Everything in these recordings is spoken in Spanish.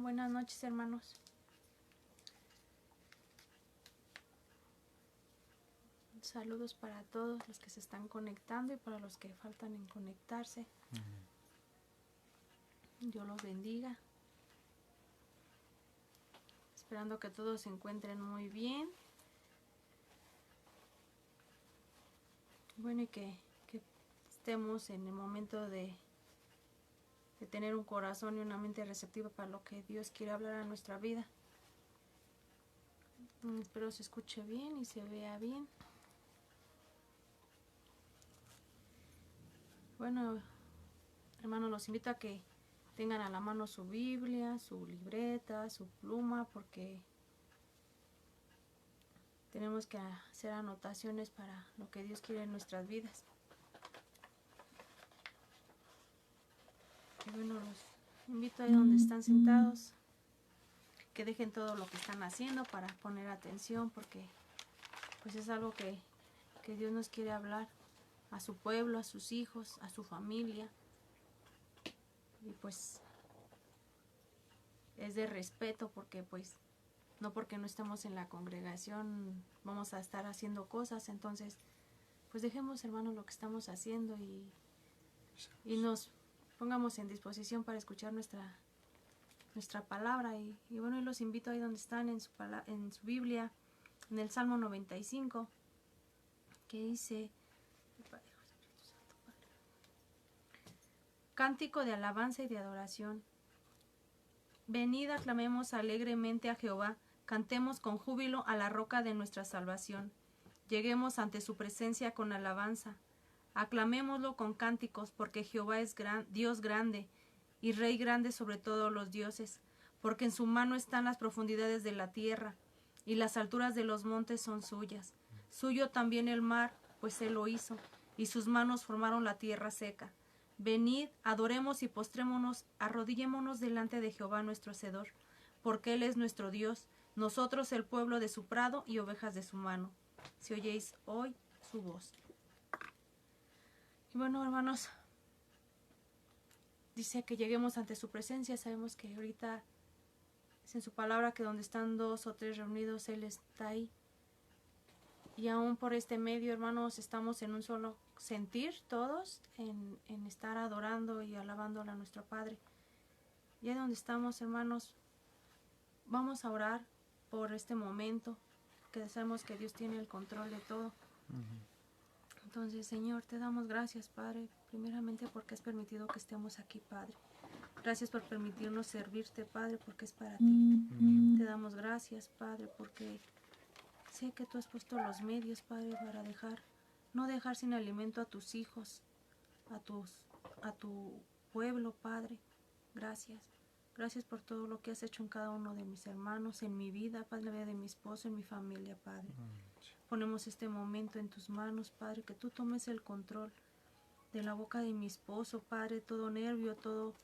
Buenas noches, hermanos. Saludos para todos los que se están conectando y para los que faltan en conectarse. Dios los bendiga. Esperando que todos se encuentren muy bien. Bueno, y que estemos en el momento de tener un corazón y una mente receptiva para lo que Dios quiere hablar a nuestra vida. Espero se escuche bien y se vea bien. Bueno, hermanos, los invito a que tengan a la mano su Biblia, su libreta, su pluma, porque tenemos que hacer anotaciones para lo que Dios quiere en nuestras vidas. Y bueno, los invito ahí donde están sentados, que dejen todo lo que están haciendo para poner atención, porque pues es algo que Dios nos quiere hablar a su pueblo, a sus hijos, a su familia. Y pues es de respeto, porque pues no porque no estemos en la congregación vamos a estar haciendo cosas. Entonces pues dejemos, hermanos, lo que estamos haciendo y nos pongamos en disposición para escuchar nuestra palabra. Y bueno, y los invito ahí donde están en su Biblia, en el Salmo 95, que dice: Cántico de alabanza y de adoración. Venid, aclamemos alegremente a Jehová, cantemos con júbilo a la roca de nuestra salvación. Lleguemos ante su presencia con alabanza. Aclamémoslo con cánticos, porque Jehová es Dios grande y Rey grande sobre todos los dioses, porque en su mano están las profundidades de la tierra, y las alturas de los montes son suyas. Suyo también el mar, pues él lo hizo, y sus manos formaron la tierra seca. Venid, adoremos y postrémonos, arrodillémonos delante de Jehová nuestro Hacedor, porque él es nuestro Dios, nosotros el pueblo de su prado y ovejas de su mano. Si oyéis hoy su voz. Y bueno, hermanos, dice que lleguemos ante su presencia. Sabemos que ahorita es en su palabra que donde están dos o tres reunidos, Él está ahí. Y aún por este medio, hermanos, estamos en un solo sentir todos, en estar adorando y alabando a nuestro Padre. Y ahí donde estamos, hermanos, vamos a orar por este momento, que sabemos que Dios tiene el control de todo. Entonces, Señor, te damos gracias, Padre, primeramente porque has permitido que estemos aquí, Padre. Gracias por permitirnos servirte, Padre, porque es para ti. Te damos gracias, Padre, porque sé que tú has puesto los medios, Padre, para no dejar sin alimento a tus hijos, a tu pueblo, Padre. Gracias. Gracias por todo lo que has hecho en cada uno de mis hermanos, en mi vida, Padre, en la vida de mi esposo, en mi familia, Padre. Ponemos este momento en tus manos, Padre, que tú tomes el control de la boca de mi esposo, Padre, todo nervio, todo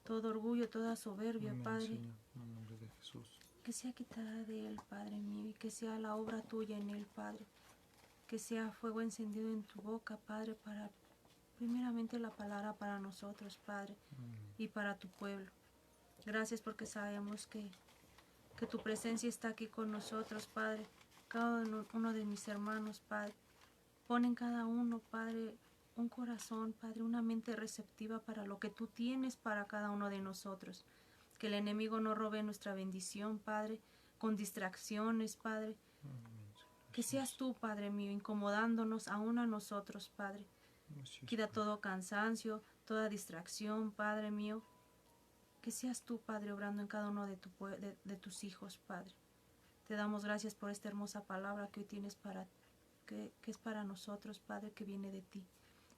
orgullo, toda soberbia, amén, Padre. Señor, en nombre de Jesús. Que sea quitada de él, Padre mío, y que sea la obra tuya en él, Padre. Que sea fuego encendido en tu boca, Padre, para primeramente la palabra para nosotros, Padre, y para tu pueblo. Gracias porque sabemos que tu presencia está aquí con nosotros, Padre. Cada uno de mis hermanos, Padre, pon en cada uno, Padre, un corazón, Padre, una mente receptiva para lo que tú tienes para cada uno de nosotros. Que el enemigo no robe nuestra bendición, Padre, con distracciones, Padre. Que seas tú, Padre mío, incomodándonos aún a nosotros, Padre. Quita todo cansancio, toda distracción, Padre mío. Que seas tú, Padre, obrando en cada uno de tus hijos, Padre. Te damos gracias por esta hermosa palabra que hoy tienes que es para nosotros, Padre, que viene de ti.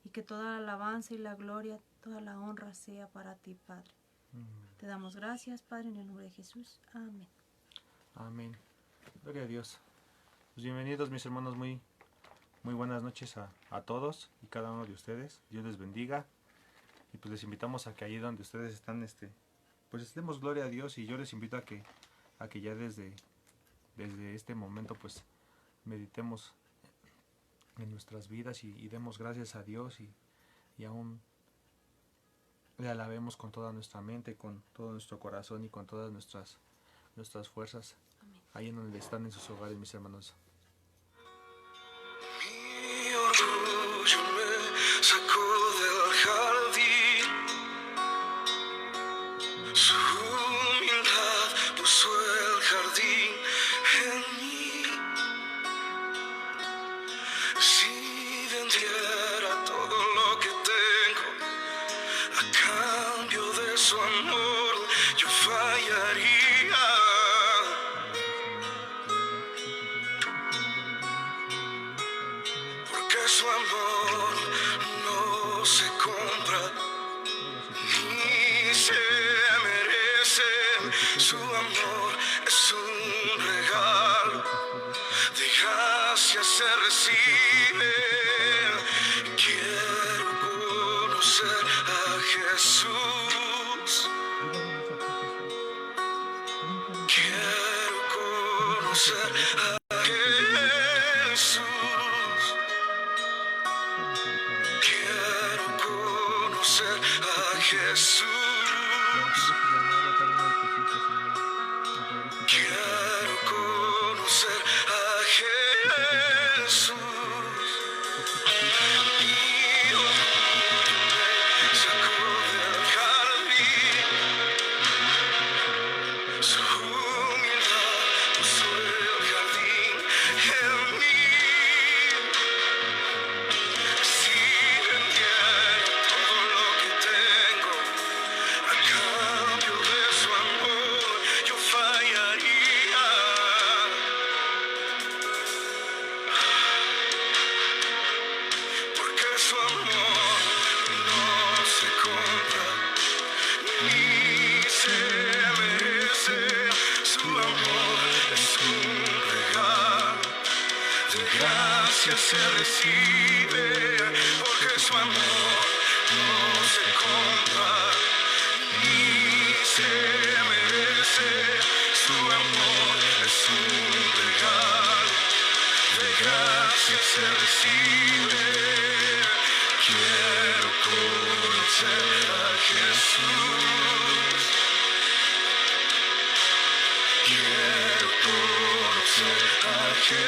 Y que toda la alabanza y la gloria, toda la honra sea para ti, Padre. Te damos gracias, Padre, en el nombre de Jesús. Amén. Amén. Gloria a Dios. Pues bienvenidos, mis hermanos, muy buenas noches a todos y cada uno de ustedes. Dios les bendiga. Y pues les invitamos a que allí donde ustedes están, pues demos gloria a Dios. Y yo les invito a que ya desde este momento pues meditemos en nuestras vidas y demos gracias a Dios y aún le alabemos con toda nuestra mente, con todo nuestro corazón y con todas nuestras fuerzas. Amén. Ahí en donde están en sus hogares, mis hermanos. Mi orgullo me sacó del jardín, su humildad puso el jardín en mí. Si vendiera todo lo que tengo a cambio de su amor, yo fallaría. Porque su amor no se compra ni se merece. Su amor es un regalo, de gracia se recibe. Quiero conocer a Jesús. Quiero conocer a Jesús. Quiero conocer a Jesús. Quiero conocer a Jesús. Mi orgullo me sacó del jardín, su humildad puso el jardín en mí. Si vendiera todo lo que tengo a cambio de su amor, yo fallaría. Porque su amor no se compra ni se merece. Su amor es un regalo, de gracia se recibe. Porque su amor no se compra ni se merece. Su amor es un regalo, de gracia se recibe. Quiero conocer a Jesús. Quiero conocer a Jesús.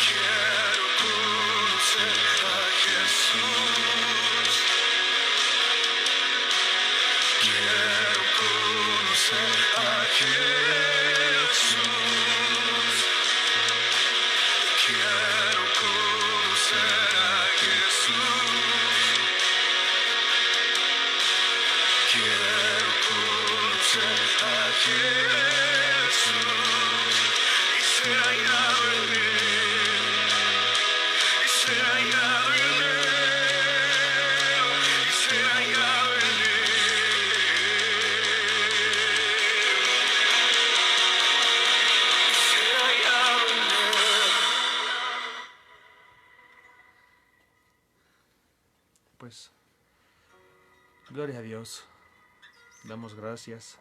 Quiero conocer a Jesús. Quiero conocer a Jesús. Quiero conocer a Jesús. Quiero conocer a Jesús y ser hallado en él, y ser hallado en él, y ser hallado en él, y ser hallado en él. Pues, gloria a Dios. Damos gracias.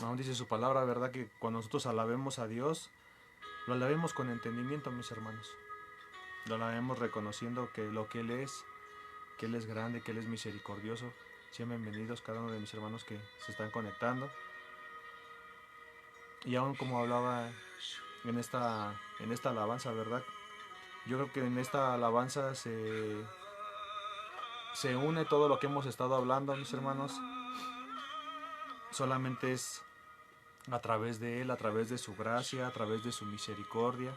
Aún dice su palabra, ¿verdad? Que cuando nosotros alabemos a Dios, lo alabemos con entendimiento, mis hermanos. Lo alabemos reconociendo que lo que Él es, que Él es grande, que Él es misericordioso. Sean bienvenidos cada uno de mis hermanos que se están conectando. Y aún como hablaba en esta alabanza, ¿verdad? Yo creo que en esta alabanza se une todo lo que hemos estado hablando, mis hermanos. Solamente es a través de Él, a través de su gracia, a través de su misericordia.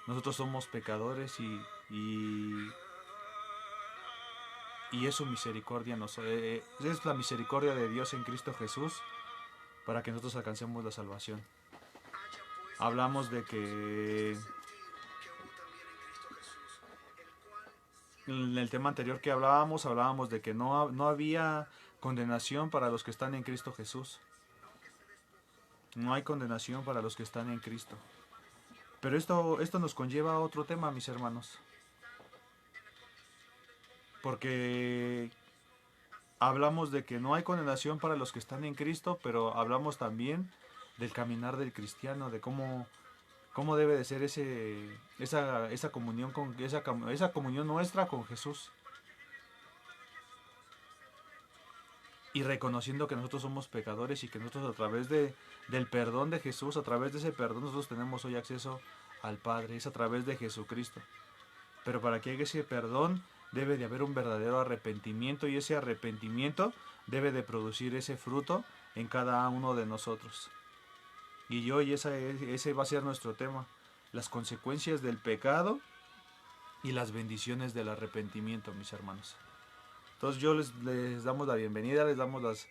Nosotros somos pecadores y es su misericordia, es la misericordia de Dios en Cristo Jesús para que nosotros alcancemos la salvación. Hablamos de que en el tema anterior que hablábamos de que no había condenación para los que están en Cristo Jesús. No hay condenación para los que están en Cristo. Pero esto nos conlleva a otro tema, mis hermanos. Porque hablamos de que no hay condenación para los que están en Cristo, pero hablamos también del caminar del cristiano, de cómo cómo debe de ser esa comunión esa comunión nuestra con Jesús. Y reconociendo que nosotros somos pecadores y que nosotros a través del perdón de Jesús, a través de ese perdón nosotros tenemos hoy acceso al Padre, es a través de Jesucristo. Pero para que haya ese perdón debe de haber un verdadero arrepentimiento y ese arrepentimiento debe de producir ese fruto en cada uno de nosotros. Y hoy ese va a ser nuestro tema, las consecuencias del pecado y las bendiciones del arrepentimiento, mis hermanos. Entonces yo les damos la bienvenida, les damos las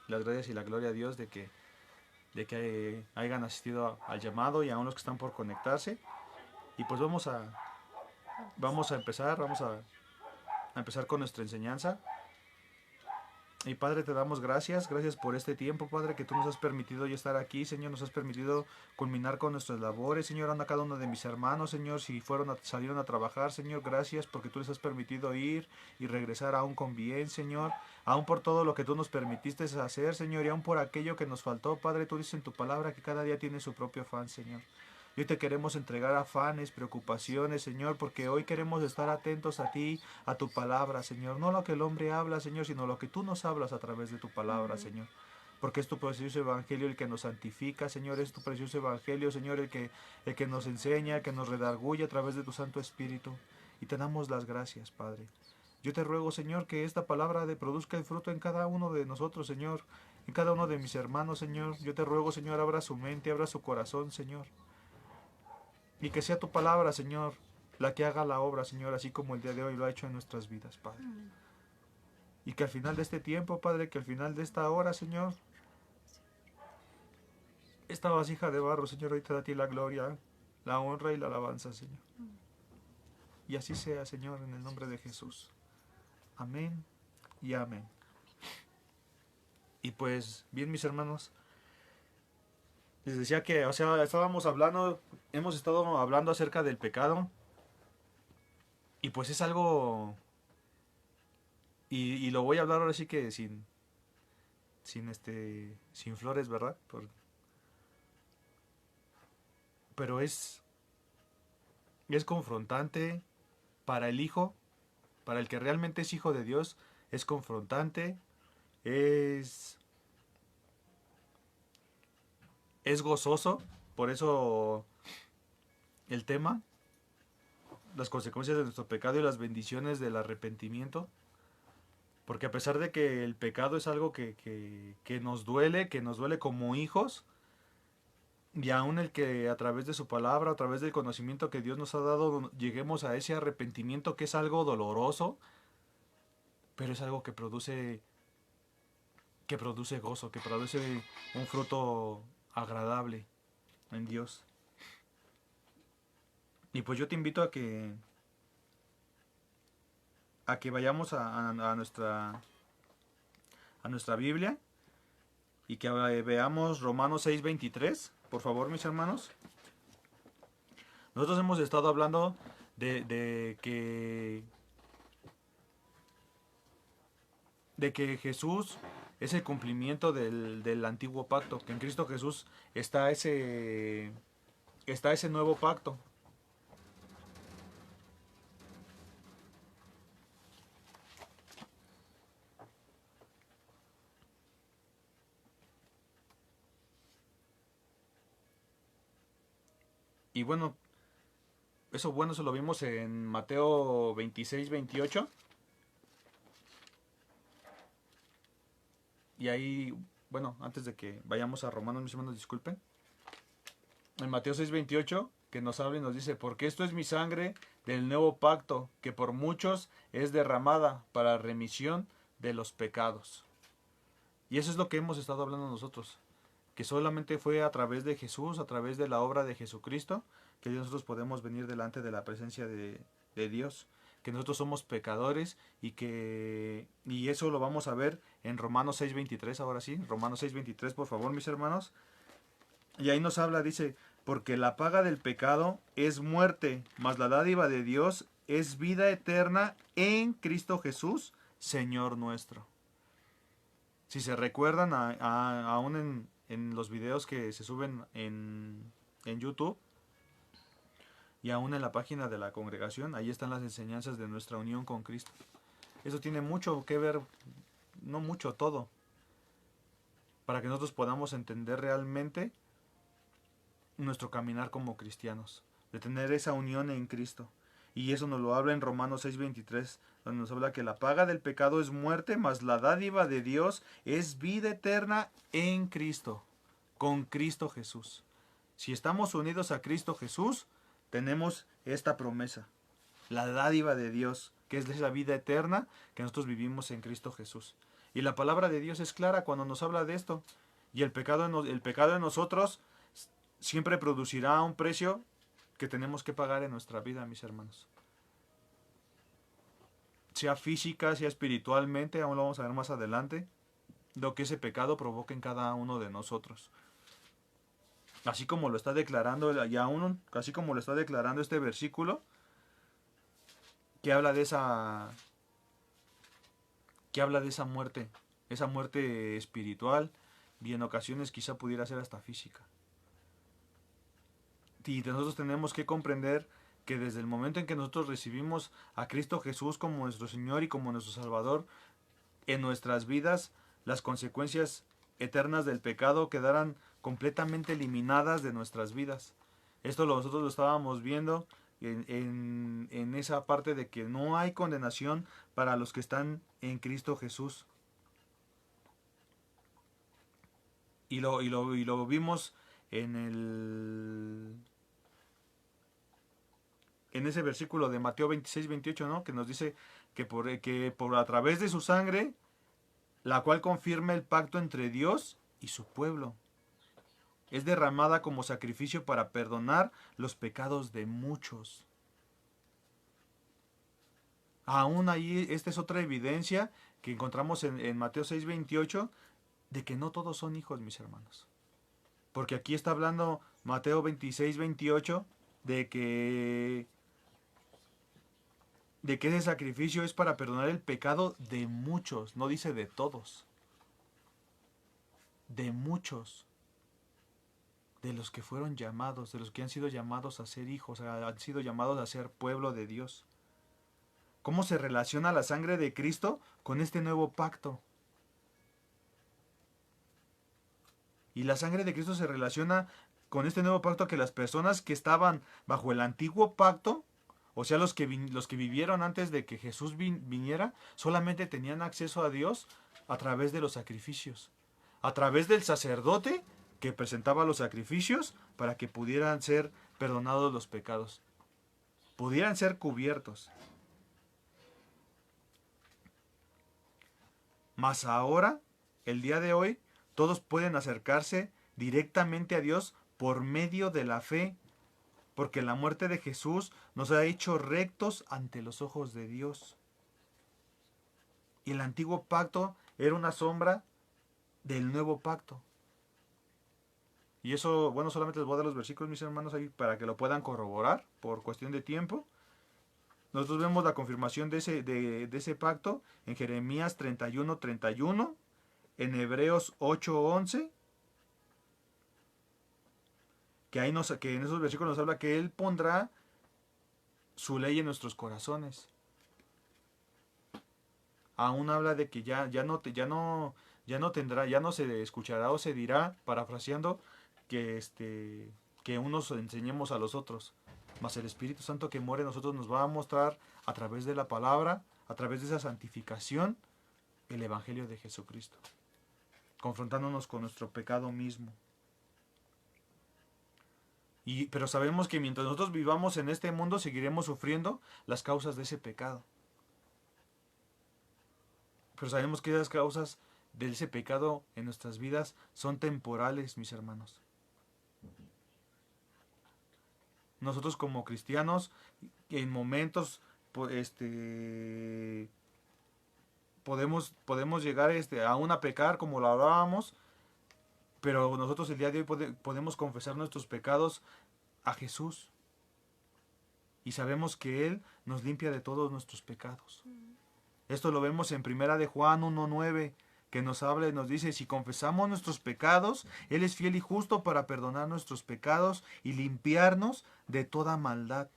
gracias y la gloria a Dios de que hayan asistido al llamado y aún los que están por conectarse. Y pues vamos a empezar con nuestra enseñanza. Y Padre, te damos gracias por este tiempo, Padre, que tú nos has permitido ya estar aquí, Señor, nos has permitido culminar con nuestras labores, Señor, anda cada uno de mis hermanos, Señor, si salieron a trabajar, Señor, gracias porque tú les has permitido ir y regresar aún con bien, Señor, aún por todo lo que tú nos permitiste hacer, Señor, y aún por aquello que nos faltó, Padre, tú dices en tu palabra que cada día tiene su propio afán, Señor. Hoy te queremos entregar afanes, preocupaciones, Señor, porque hoy queremos estar atentos a ti, a tu palabra, Señor. No lo que el hombre habla, Señor, sino lo que tú nos hablas a través de tu palabra, Señor. Porque es tu precioso evangelio el que nos santifica, Señor. Es tu precioso evangelio, Señor, el que nos enseña, el que nos redarguye a través de tu Santo Espíritu. Y te damos las gracias, Padre. Yo te ruego, Señor, que esta palabra produzca el fruto en cada uno de nosotros, Señor. En cada uno de mis hermanos, Señor. Yo te ruego, Señor, abra su mente, abra su corazón, Señor. Y que sea tu palabra, Señor, la que haga la obra, Señor, así como el día de hoy lo ha hecho en nuestras vidas, Padre. Y que al final de este tiempo, Padre, que al final de esta hora, Señor, esta vasija de barro, Señor, hoy te da a ti la gloria, la honra y la alabanza, Señor. Y así sea, Señor, en el nombre de Jesús. Amén y amén. Y pues, bien, mis hermanos, les decía que, hemos estado hablando acerca del pecado. Y pues es algo, y lo voy a hablar ahora sí que sin flores, ¿verdad? Pero es confrontante para el hijo, para el que realmente es hijo de Dios, es confrontante, es gozoso, por eso el tema, las consecuencias de nuestro pecado y las bendiciones del arrepentimiento, porque a pesar de que el pecado es algo que nos duele como hijos, y aún el que a través de su palabra, a través del conocimiento que Dios nos ha dado, lleguemos a ese arrepentimiento que es algo doloroso, pero es algo que produce gozo, que produce un fruto agradable en Dios. Y pues yo te invito a que vayamos a nuestra Biblia y que veamos Romanos 6:23, por favor, mis hermanos. Nosotros hemos estado hablando de que Jesús es el cumplimiento del antiguo pacto, que en Cristo Jesús está ese nuevo pacto. Y bueno, eso lo vimos en Mateo 26-28. Y ahí, bueno, antes de que vayamos a Romanos, mis hermanos, disculpen. En Mateo 6:28, que nos habla y nos dice, porque esto es mi sangre del nuevo pacto, que por muchos es derramada para remisión de los pecados. Y eso es lo que hemos estado hablando nosotros, que solamente fue a través de Jesús, a través de la obra de Jesucristo, que nosotros podemos venir delante de la presencia de Dios, que nosotros somos pecadores y eso lo vamos a ver en Romanos 6:23, ahora sí, Romanos 6:23, por favor, mis hermanos. Y ahí nos habla, dice, porque la paga del pecado es muerte, mas la dádiva de Dios es vida eterna en Cristo Jesús, Señor nuestro. Si se recuerdan, aún en los videos que se suben en en YouTube y aún en la página de la congregación. Ahí están las enseñanzas de nuestra unión con Cristo. Eso tiene mucho que ver, no mucho, todo, para que nosotros podamos entender realmente nuestro caminar como cristianos, de tener esa unión en Cristo. Y eso nos lo habla en Romanos 6:23, donde nos habla que la paga del pecado es muerte, mas la dádiva de Dios es vida eterna en Cristo, con Cristo Jesús. Si estamos unidos a Cristo Jesús, tenemos esta promesa, la dádiva de Dios, que es esa vida eterna que nosotros vivimos en Cristo Jesús. Y la palabra de Dios es clara cuando nos habla de esto. Y el pecado en nosotros siempre producirá un precio que tenemos que pagar en nuestra vida, mis hermanos. Sea física, sea espiritualmente, aún lo vamos a ver más adelante, lo que ese pecado provoca en cada uno de nosotros. Así como lo está declarando, así como lo está declarando este versículo, que habla de esa muerte espiritual, y en ocasiones quizá pudiera ser hasta física. Y nosotros tenemos que comprender que desde el momento en que nosotros recibimos a Cristo Jesús como nuestro Señor y como nuestro Salvador, en nuestras vidas las consecuencias eternas del pecado quedarán completamente eliminadas de nuestras vidas. Esto nosotros lo estábamos viendo en esa parte de que no hay condenación para los que están en Cristo Jesús. Y lo vimos en ese versículo de Mateo 26-28, ¿no? Que nos dice que por a través de su sangre, la cual confirma el pacto entre Dios y su pueblo, es derramada como sacrificio para perdonar los pecados de muchos. Aún ahí, esta es otra evidencia que encontramos en Mateo 6:28, de que no todos son hijos, mis hermanos. Porque aquí está hablando Mateo 26:28 de que ese sacrificio es para perdonar el pecado de muchos, no dice de todos, de muchos, de los que fueron llamados, de los que han sido llamados a ser hijos, han sido llamados a ser pueblo de Dios. ¿Cómo se relaciona la sangre de Cristo con este nuevo pacto? Y la sangre de Cristo se relaciona con este nuevo pacto, que las personas que estaban bajo el antiguo pacto, o sea, los que vivieron antes de que Jesús viniera, solamente tenían acceso a Dios a través de los sacrificios, a través del sacerdote que presentaba los sacrificios para que pudieran ser perdonados los pecados, pudieran ser cubiertos. Mas ahora, el día de hoy, todos pueden acercarse directamente a Dios por medio de la fe, porque la muerte de Jesús nos ha hecho rectos ante los ojos de Dios. Y el antiguo pacto era una sombra del nuevo pacto. Y eso, bueno, solamente les voy a dar los versículos, mis hermanos, ahí para que lo puedan corroborar por cuestión de tiempo. Nosotros vemos la confirmación de ese pacto en Jeremías 31:31, en Hebreos 8:11, que en esos versículos nos habla que Él pondrá su ley en nuestros corazones. Aún habla de que ya no se escuchará o se dirá, parafraseando, que unos enseñemos a los otros. Mas el Espíritu Santo que mora en nosotros nos va a mostrar a través de la palabra, a través de esa santificación, el Evangelio de Jesucristo, confrontándonos con nuestro pecado mismo. Pero sabemos que mientras nosotros vivamos en este mundo, seguiremos sufriendo las causas de ese pecado. Pero sabemos que esas causas de ese pecado en nuestras vidas son temporales, mis hermanos. Nosotros como cristianos, en momentos podemos llegar aún a pecar, como lo hablábamos, pero nosotros el día de hoy podemos confesar nuestros pecados a Jesús. Y sabemos que Él nos limpia de todos nuestros pecados. Esto lo vemos en 1 de Juan 1:9, que nos habla y nos dice, si confesamos nuestros pecados, Él es fiel y justo para perdonar nuestros pecados y limpiarnos de toda maldad.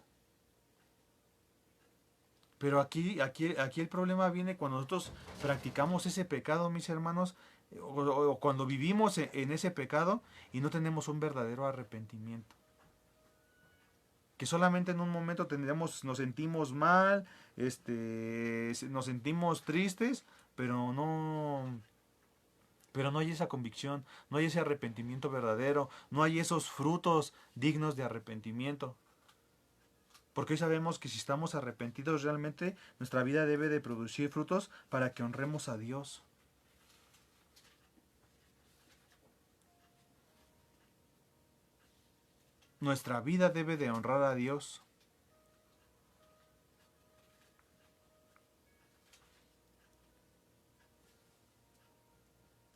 Pero aquí el problema viene cuando nosotros practicamos ese pecado, mis hermanos, o cuando vivimos en ese pecado y no tenemos un verdadero arrepentimiento. Que solamente en un momento nos sentimos mal, nos sentimos tristes, pero no hay esa convicción, no hay ese arrepentimiento verdadero, no hay esos frutos dignos de arrepentimiento. Porque hoy sabemos que si estamos arrepentidos realmente, nuestra vida debe de producir frutos para que honremos a Dios. Nuestra vida debe de honrar a Dios.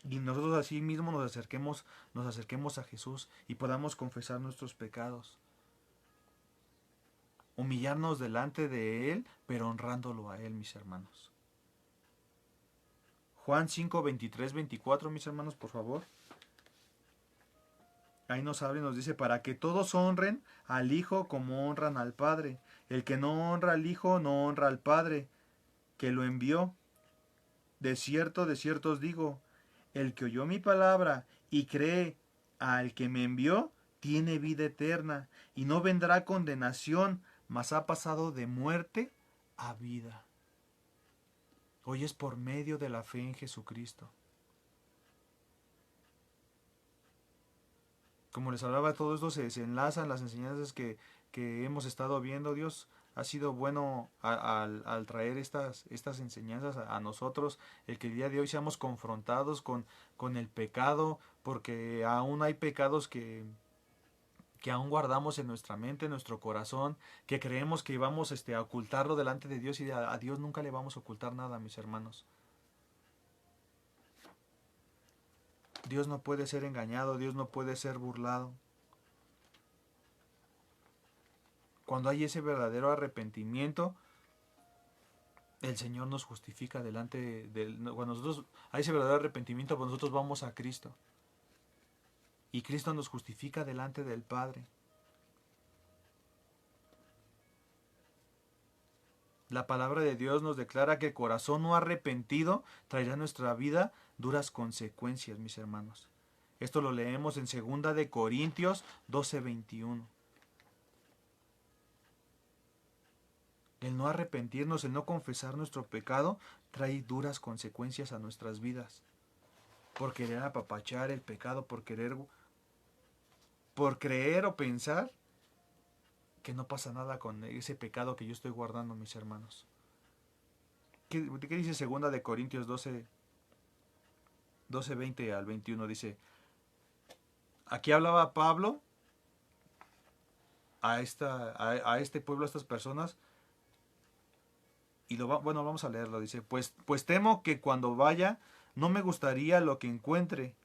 Y nosotros así mismo nos acerquemos a Jesús y podamos confesar nuestros pecados. Humillarnos delante de Él, pero honrándolo a Él, mis hermanos. Juan 5, 23, 24, mis hermanos, por favor. Ahí nos habla y nos dice, para que todos honren al Hijo como honran al Padre. El que no honra al Hijo, no honra al Padre, que lo envió. De cierto os digo, el que oyó mi palabra y cree al que me envió, tiene vida eterna, y no vendrá condenación, mas ha pasado de muerte a vida. Hoy es por medio de la fe en Jesucristo. Como les hablaba, todo esto se enlazan las enseñanzas que hemos estado viendo. Dios ha sido bueno al traer estas enseñanzas a nosotros, el que el día de hoy seamos confrontados con el pecado, porque aún hay pecados que aún guardamos en nuestra mente, en nuestro corazón, que creemos que vamos a ocultarlo delante de Dios, y a Dios nunca le vamos a ocultar nada, mis hermanos. Dios no puede ser engañado, Dios no puede ser burlado. Cuando hay ese verdadero arrepentimiento, el Señor nos justifica delante de... Cuando nosotros hay ese verdadero arrepentimiento, pues nosotros vamos a Cristo. Y Cristo nos justifica delante del Padre. La palabra de Dios nos declara que el corazón no arrepentido traerá a nuestra vida duras consecuencias, mis hermanos. Esto lo leemos en 2 de Corintios 12:21. El no arrepentirnos, el no confesar nuestro pecado, trae duras consecuencias a nuestras vidas. Por querer apapachar el pecado, por creer o pensar que no pasa nada con ese pecado que yo estoy guardando, mis hermanos. ¿Qué dice 2 de Corintios 12:20 al 21? Dice, aquí hablaba Pablo a este pueblo, a estas personas, y vamos a leerlo. Dice, pues temo que cuando vaya no me gustaría lo que encuentre,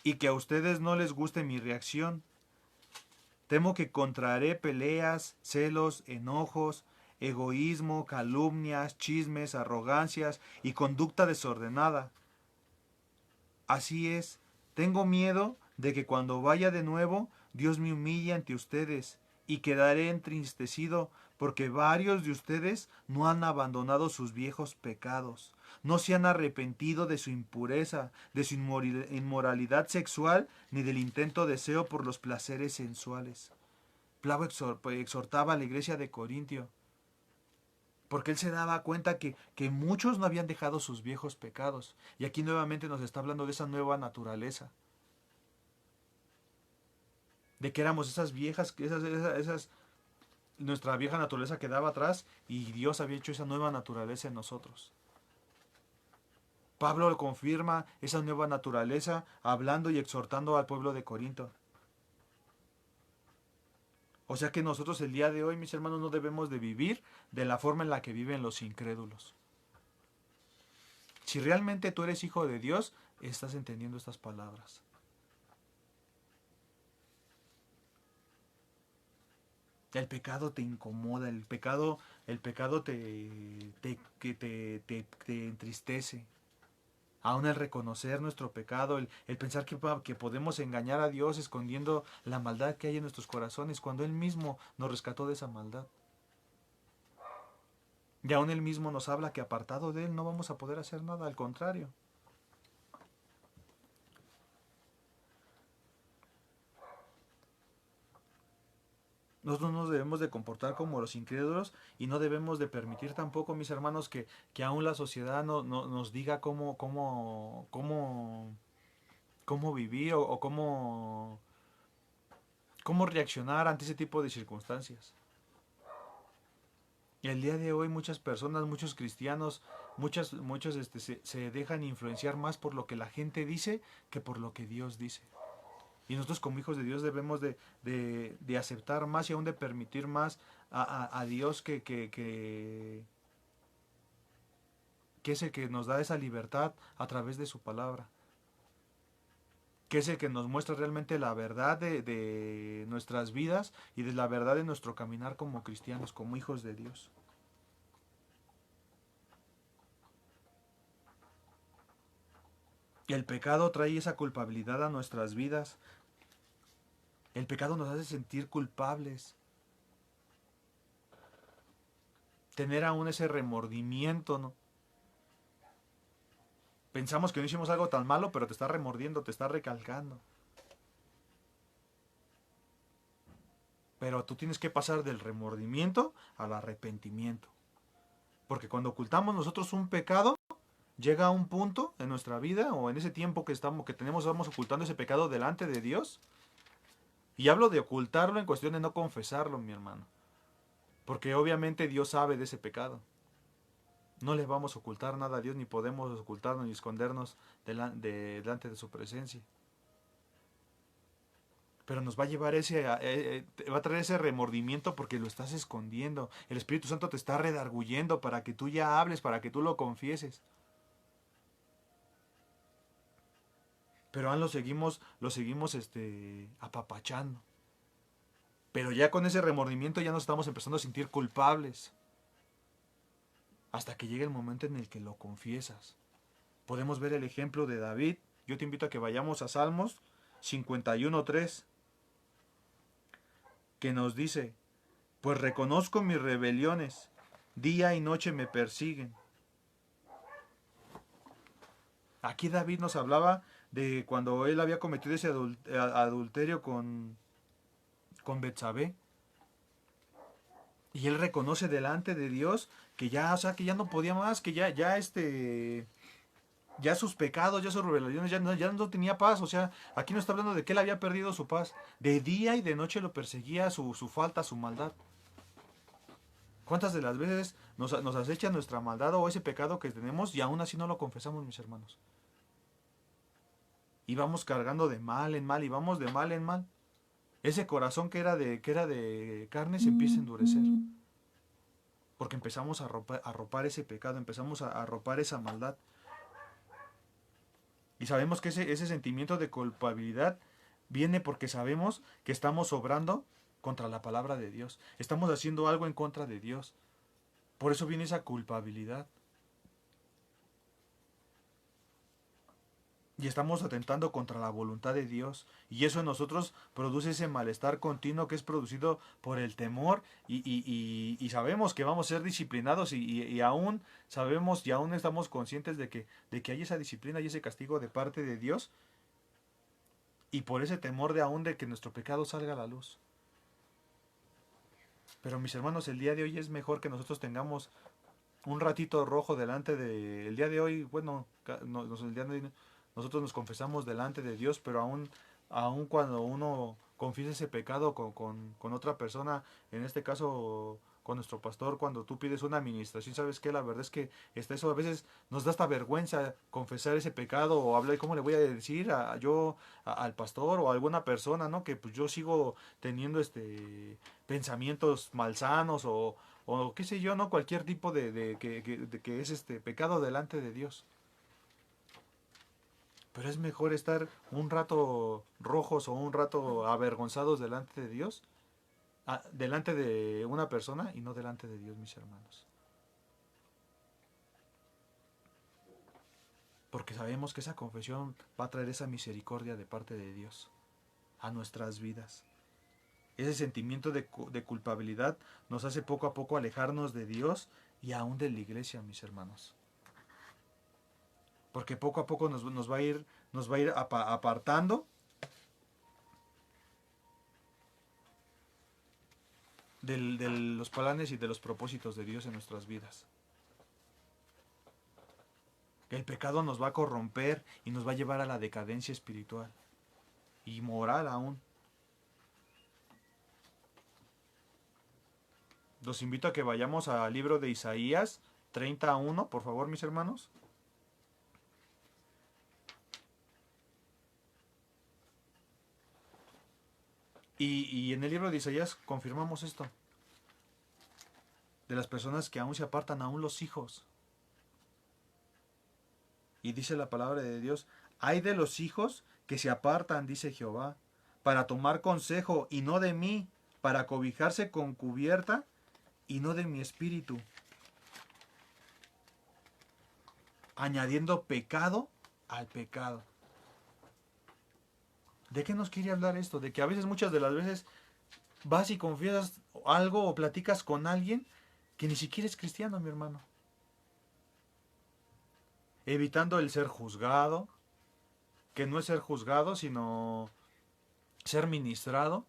y que a ustedes no les guste mi reacción. Temo que contraeré peleas, celos, enojos, egoísmo, calumnias, chismes, arrogancias y conducta desordenada. Así es, tengo miedo de que cuando vaya de nuevo, Dios me humille ante ustedes, y quedaré entristecido porque varios de ustedes no han abandonado sus viejos pecados, no se han arrepentido de su impureza, de su inmoralidad sexual, ni del intento deseo por los placeres sensuales. Pablo exhortaba a la iglesia de Corintio, porque él se daba cuenta que muchos no habían dejado sus viejos pecados. Y aquí nuevamente nos está hablando de esa nueva naturaleza. De que éramos esas viejas, nuestra vieja naturaleza quedaba atrás, y Dios había hecho esa nueva naturaleza en nosotros. Pablo confirma esa nueva naturaleza hablando y exhortando al pueblo de Corinto. O sea que nosotros el día de hoy, mis hermanos, no debemos de vivir de la forma en la que viven los incrédulos. Si realmente tú eres hijo de Dios, estás entendiendo estas palabras. El pecado te incomoda, el pecado te entristece. Aún el reconocer nuestro pecado, el pensar que podemos engañar a Dios escondiendo la maldad que hay en nuestros corazones, cuando Él mismo nos rescató de esa maldad. Y aún Él mismo nos habla que apartado de Él no vamos a poder hacer nada, al contrario. Nosotros no nos debemos de comportar como los incrédulos y no debemos de permitir tampoco, mis hermanos, que aún la sociedad nos diga cómo vivir o cómo reaccionar ante ese tipo de circunstancias. Y el día de hoy muchas personas, muchos cristianos, muchos se dejan influenciar más por lo que la gente dice que por lo que Dios dice. Y nosotros como hijos de Dios debemos de aceptar más y aún de permitir más a Dios que es el que nos da esa libertad a través de su palabra. Que es el que nos muestra realmente la verdad de nuestras vidas y de la verdad de nuestro caminar como cristianos, como hijos de Dios. Y el pecado trae esa culpabilidad a nuestras vidas. El pecado nos hace sentir culpables. Tener aún ese remordimiento, ¿no? Pensamos que no hicimos algo tan malo, pero te está remordiendo, te está recalcando. Pero tú tienes que pasar del remordimiento al arrepentimiento. Porque cuando ocultamos nosotros un pecado, llega a un punto en nuestra vida o en ese tiempo que estamos ocultando ese pecado delante de Dios. Y hablo de ocultarlo en cuestión de no confesarlo, mi hermano. Porque obviamente Dios sabe de ese pecado. No le vamos a ocultar nada a Dios, ni podemos ocultarnos ni escondernos delante de su presencia. Pero nos va a llevar va a traer ese remordimiento porque lo estás escondiendo. El Espíritu Santo te está redarguyendo para que tú ya hables, para que tú lo confieses. Pero aún lo seguimos apapachando. Pero ya con ese remordimiento ya nos estamos empezando a sentir culpables. Hasta que llegue el momento en el que lo confiesas. Podemos ver el ejemplo de David. Yo te invito a que vayamos a Salmos 51:3, que nos dice: pues reconozco mis rebeliones, día y noche me persiguen. Aquí David nos hablaba de cuando él había cometido ese adulterio con Betsabé. Y él reconoce delante de Dios que ya, que ya no podía más, que ya sus pecados, ya sus rebeliones, ya no tenía paz. O sea, aquí no está hablando de que él había perdido su paz. De día y de noche lo perseguía su falta, su maldad. ¿Cuántas de las veces nos acecha nuestra maldad o ese pecado que tenemos y aún así no lo confesamos, mis hermanos? Y vamos cargando de mal en mal y vamos de mal en mal. Ese corazón que era de carne se empieza a endurecer. Porque empezamos a arropar ese pecado, empezamos a arropar esa maldad. Y sabemos que ese sentimiento de culpabilidad viene porque sabemos que estamos obrando contra la palabra de Dios. Estamos haciendo algo en contra de Dios. Por eso viene esa culpabilidad. Y estamos atentando contra la voluntad de Dios. Y eso en nosotros produce ese malestar continuo que es producido por el temor. Y sabemos que vamos a ser disciplinados y aún sabemos y aún estamos conscientes de que hay esa disciplina y ese castigo de parte de Dios. Y por ese temor de que nuestro pecado salga a la luz. Pero mis hermanos, el día de hoy es mejor que nosotros tengamos un ratito rojo delante de... El día de hoy, bueno, el día de hoy nosotros nos confesamos delante de Dios, pero aún cuando uno confiesa ese pecado con otra persona, en este caso con nuestro pastor, cuando tú pides una administración, ¿sabes qué? La verdad es que eso a veces nos da hasta vergüenza confesar ese pecado o hablar, ¿cómo le voy a decir al pastor o a alguna persona, ¿no? Que pues yo sigo teniendo pensamientos malsanos o qué sé yo, ¿no? Cualquier tipo de que es pecado delante de Dios. Pero es mejor estar un rato rojos o un rato avergonzados delante de Dios, delante de una persona y no delante de Dios, mis hermanos. Porque sabemos que esa confesión va a traer esa misericordia de parte de Dios a nuestras vidas. Ese sentimiento de culpabilidad nos hace poco a poco alejarnos de Dios y aún de la iglesia, mis hermanos. Porque poco a poco nos va a ir apartando de los planes y de los propósitos de Dios en nuestras vidas. El pecado nos va a corromper y nos va a llevar a la decadencia espiritual y moral aún. Los invito a que vayamos al libro de Isaías 31, por favor, mis hermanos. Y en el libro de Isaías confirmamos esto. De las personas que aún se apartan, aún los hijos. Y dice la palabra de Dios: ay de los hijos que se apartan, dice Jehová, para tomar consejo y no de mí, para cobijarse con cubierta y no de mi espíritu, añadiendo pecado al pecado. ¿De qué nos quiere hablar esto? De que a veces, muchas de las veces, vas y confiesas algo o platicas con alguien que ni siquiera es cristiano, mi hermano. Evitando el ser juzgado, que no es ser juzgado, sino ser ministrado.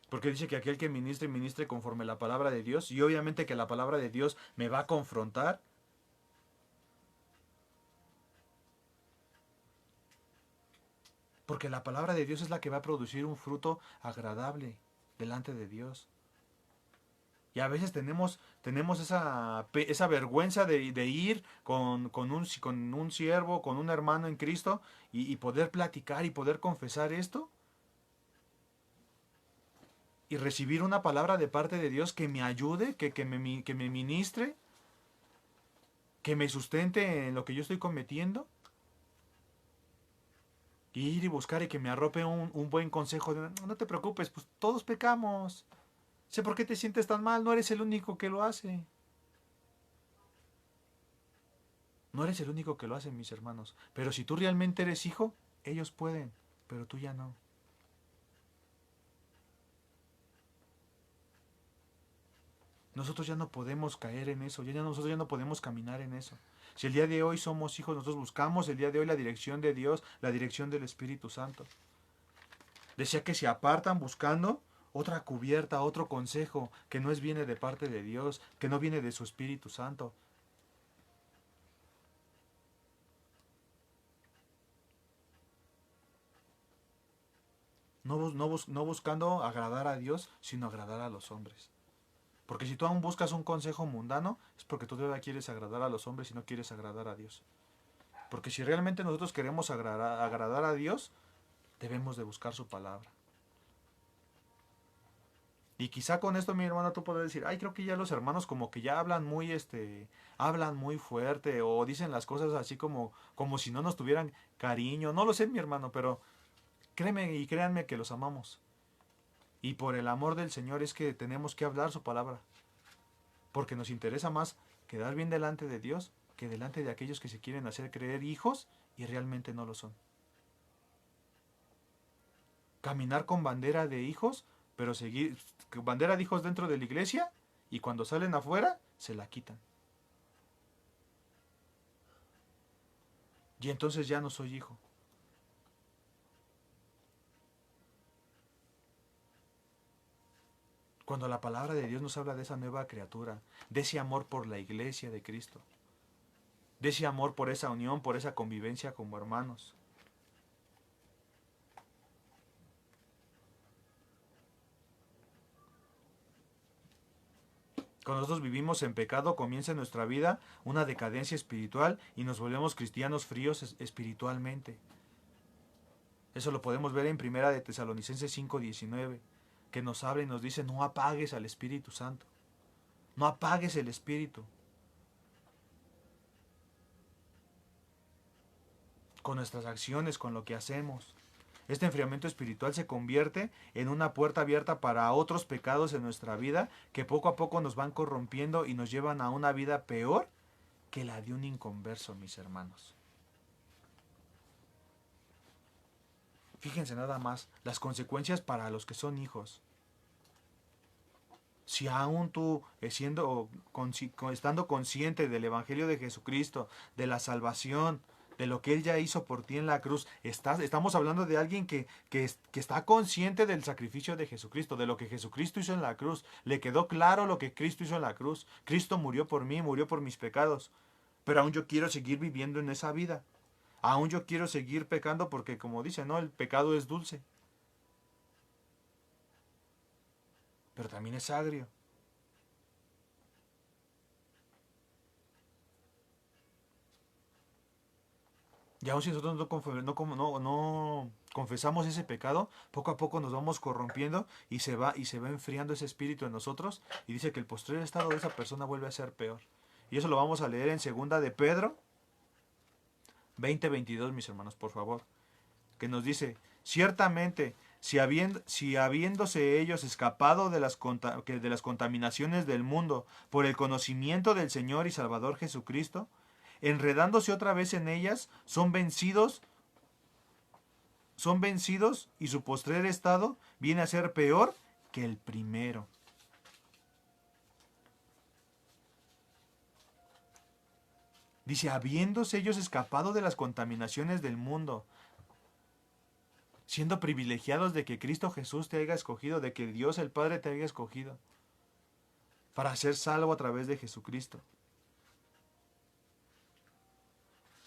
Porque dice que aquel que ministre, ministre conforme la palabra de Dios. Y obviamente que la palabra de Dios me va a confrontar. Porque la palabra de Dios es la que va a producir un fruto agradable delante de Dios. Y a veces tenemos esa vergüenza de ir con un siervo, con un hermano en Cristo y poder platicar y poder confesar esto. Y recibir una palabra de parte de Dios que me ayude, que me ministre, que me sustente en lo que yo estoy cometiendo. Y ir y buscar y que me arrope un buen consejo. No te preocupes, pues todos pecamos. Sé por qué te sientes tan mal, no eres el único que lo hace. No eres el único que lo hace, mis hermanos. Pero si tú realmente eres hijo, ellos pueden, pero tú ya no. Nosotros ya no podemos caer en eso, nosotros ya no podemos caminar en eso. Si el día de hoy somos hijos, nosotros buscamos el día de hoy la dirección de Dios, la dirección del Espíritu Santo. Decía que se apartan buscando otra cubierta, otro consejo que no viene de parte de Dios, que no viene de su Espíritu Santo. No buscando agradar a Dios, sino agradar a los hombres. Porque si tú aún buscas un consejo mundano, es porque tú todavía quieres agradar a los hombres y no quieres agradar a Dios. Porque si realmente nosotros queremos agradar a Dios, debemos de buscar su palabra. Y quizá con esto, mi hermano, tú podrás decir: ay, creo que ya los hermanos como que ya hablan muy fuerte, o dicen las cosas así como si no nos tuvieran cariño. No lo sé, mi hermano, pero créeme y créanme que los amamos. Y por el amor del Señor es que tenemos que hablar su palabra. Porque nos interesa más quedar bien delante de Dios que delante de aquellos que se quieren hacer creer hijos y realmente no lo son. Caminar con bandera de hijos, pero bandera de hijos dentro de la iglesia, y cuando salen afuera se la quitan. Y entonces ya no soy hijo. Cuando la palabra de Dios nos habla de esa nueva criatura, de ese amor por la iglesia de Cristo, de ese amor por esa unión, por esa convivencia como hermanos. Cuando nosotros vivimos en pecado, comienza en nuestra vida una decadencia espiritual y nos volvemos cristianos fríos espiritualmente. Eso lo podemos ver en 1 de Tesalonicenses 5:19, que nos habla y nos dice: no apagues al Espíritu Santo. No apagues el Espíritu. Con nuestras acciones, con lo que hacemos. Este enfriamiento espiritual se convierte en una puerta abierta para otros pecados en nuestra vida que poco a poco nos van corrompiendo y nos llevan a una vida peor que la de un inconverso, mis hermanos. Fíjense nada más las consecuencias para los que son hijos. Si aún tú, estando consciente del Evangelio de Jesucristo, de la salvación, de lo que Él ya hizo por ti en la cruz, estamos hablando de alguien que está consciente del sacrificio de Jesucristo, de lo que Jesucristo hizo en la cruz. Le quedó claro lo que Cristo hizo en la cruz. Cristo murió por mí, murió por mis pecados. Pero aún yo quiero seguir viviendo en esa vida. Aún yo quiero seguir pecando porque, como dice, ¿no? El pecado es dulce. Pero también es agrio. Y aún si nosotros no confesamos ese pecado, poco a poco nos vamos corrompiendo y se va enfriando ese espíritu en nosotros. Y dice que el postrer estado de esa persona vuelve a ser peor. Y eso lo vamos a leer en 2 de Pedro 20:22, mis hermanos, por favor. Que nos dice, ciertamente, si habiéndose ellos escapado de las contaminaciones del mundo por el conocimiento del Señor y Salvador Jesucristo, enredándose otra vez en ellas, son vencidos y su postrer estado viene a ser peor que el primero. Dice, habiéndose ellos escapado de las contaminaciones del mundo, siendo privilegiados de que Cristo Jesús te haya escogido, de que Dios el Padre te haya escogido, para ser salvo a través de Jesucristo.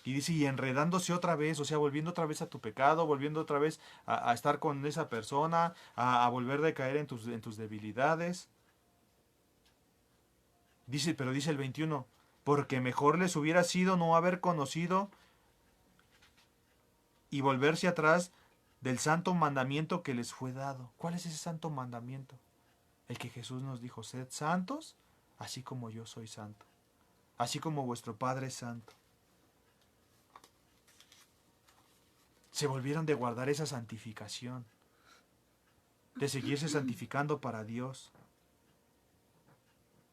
Y dice, y enredándose otra vez, o sea, volviendo otra vez a tu pecado, volviendo otra vez a estar con esa persona, a volver a caer en tus debilidades. Pero dice el 21, porque mejor les hubiera sido no haber conocido y volverse atrás del santo mandamiento que les fue dado. ¿Cuál es ese santo mandamiento? El que Jesús nos dijo, sed santos, así como yo soy santo, así como vuestro Padre es santo. Se volvieron de guardar esa santificación, de seguirse santificando para Dios.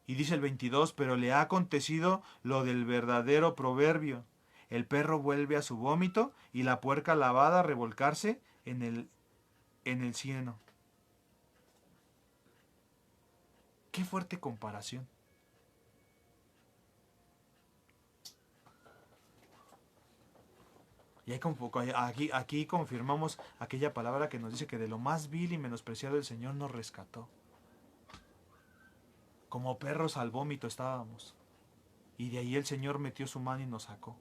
Y dice el 22, pero le ha acontecido lo del verdadero proverbio. El perro vuelve a su vómito y la puerca lavada a revolcarse en el cieno. Qué fuerte comparación. Y aquí confirmamos aquella palabra que nos dice que de lo más vil y menospreciado el Señor nos rescató. Como perros al vómito estábamos. Y de ahí el Señor metió su mano y nos sacó.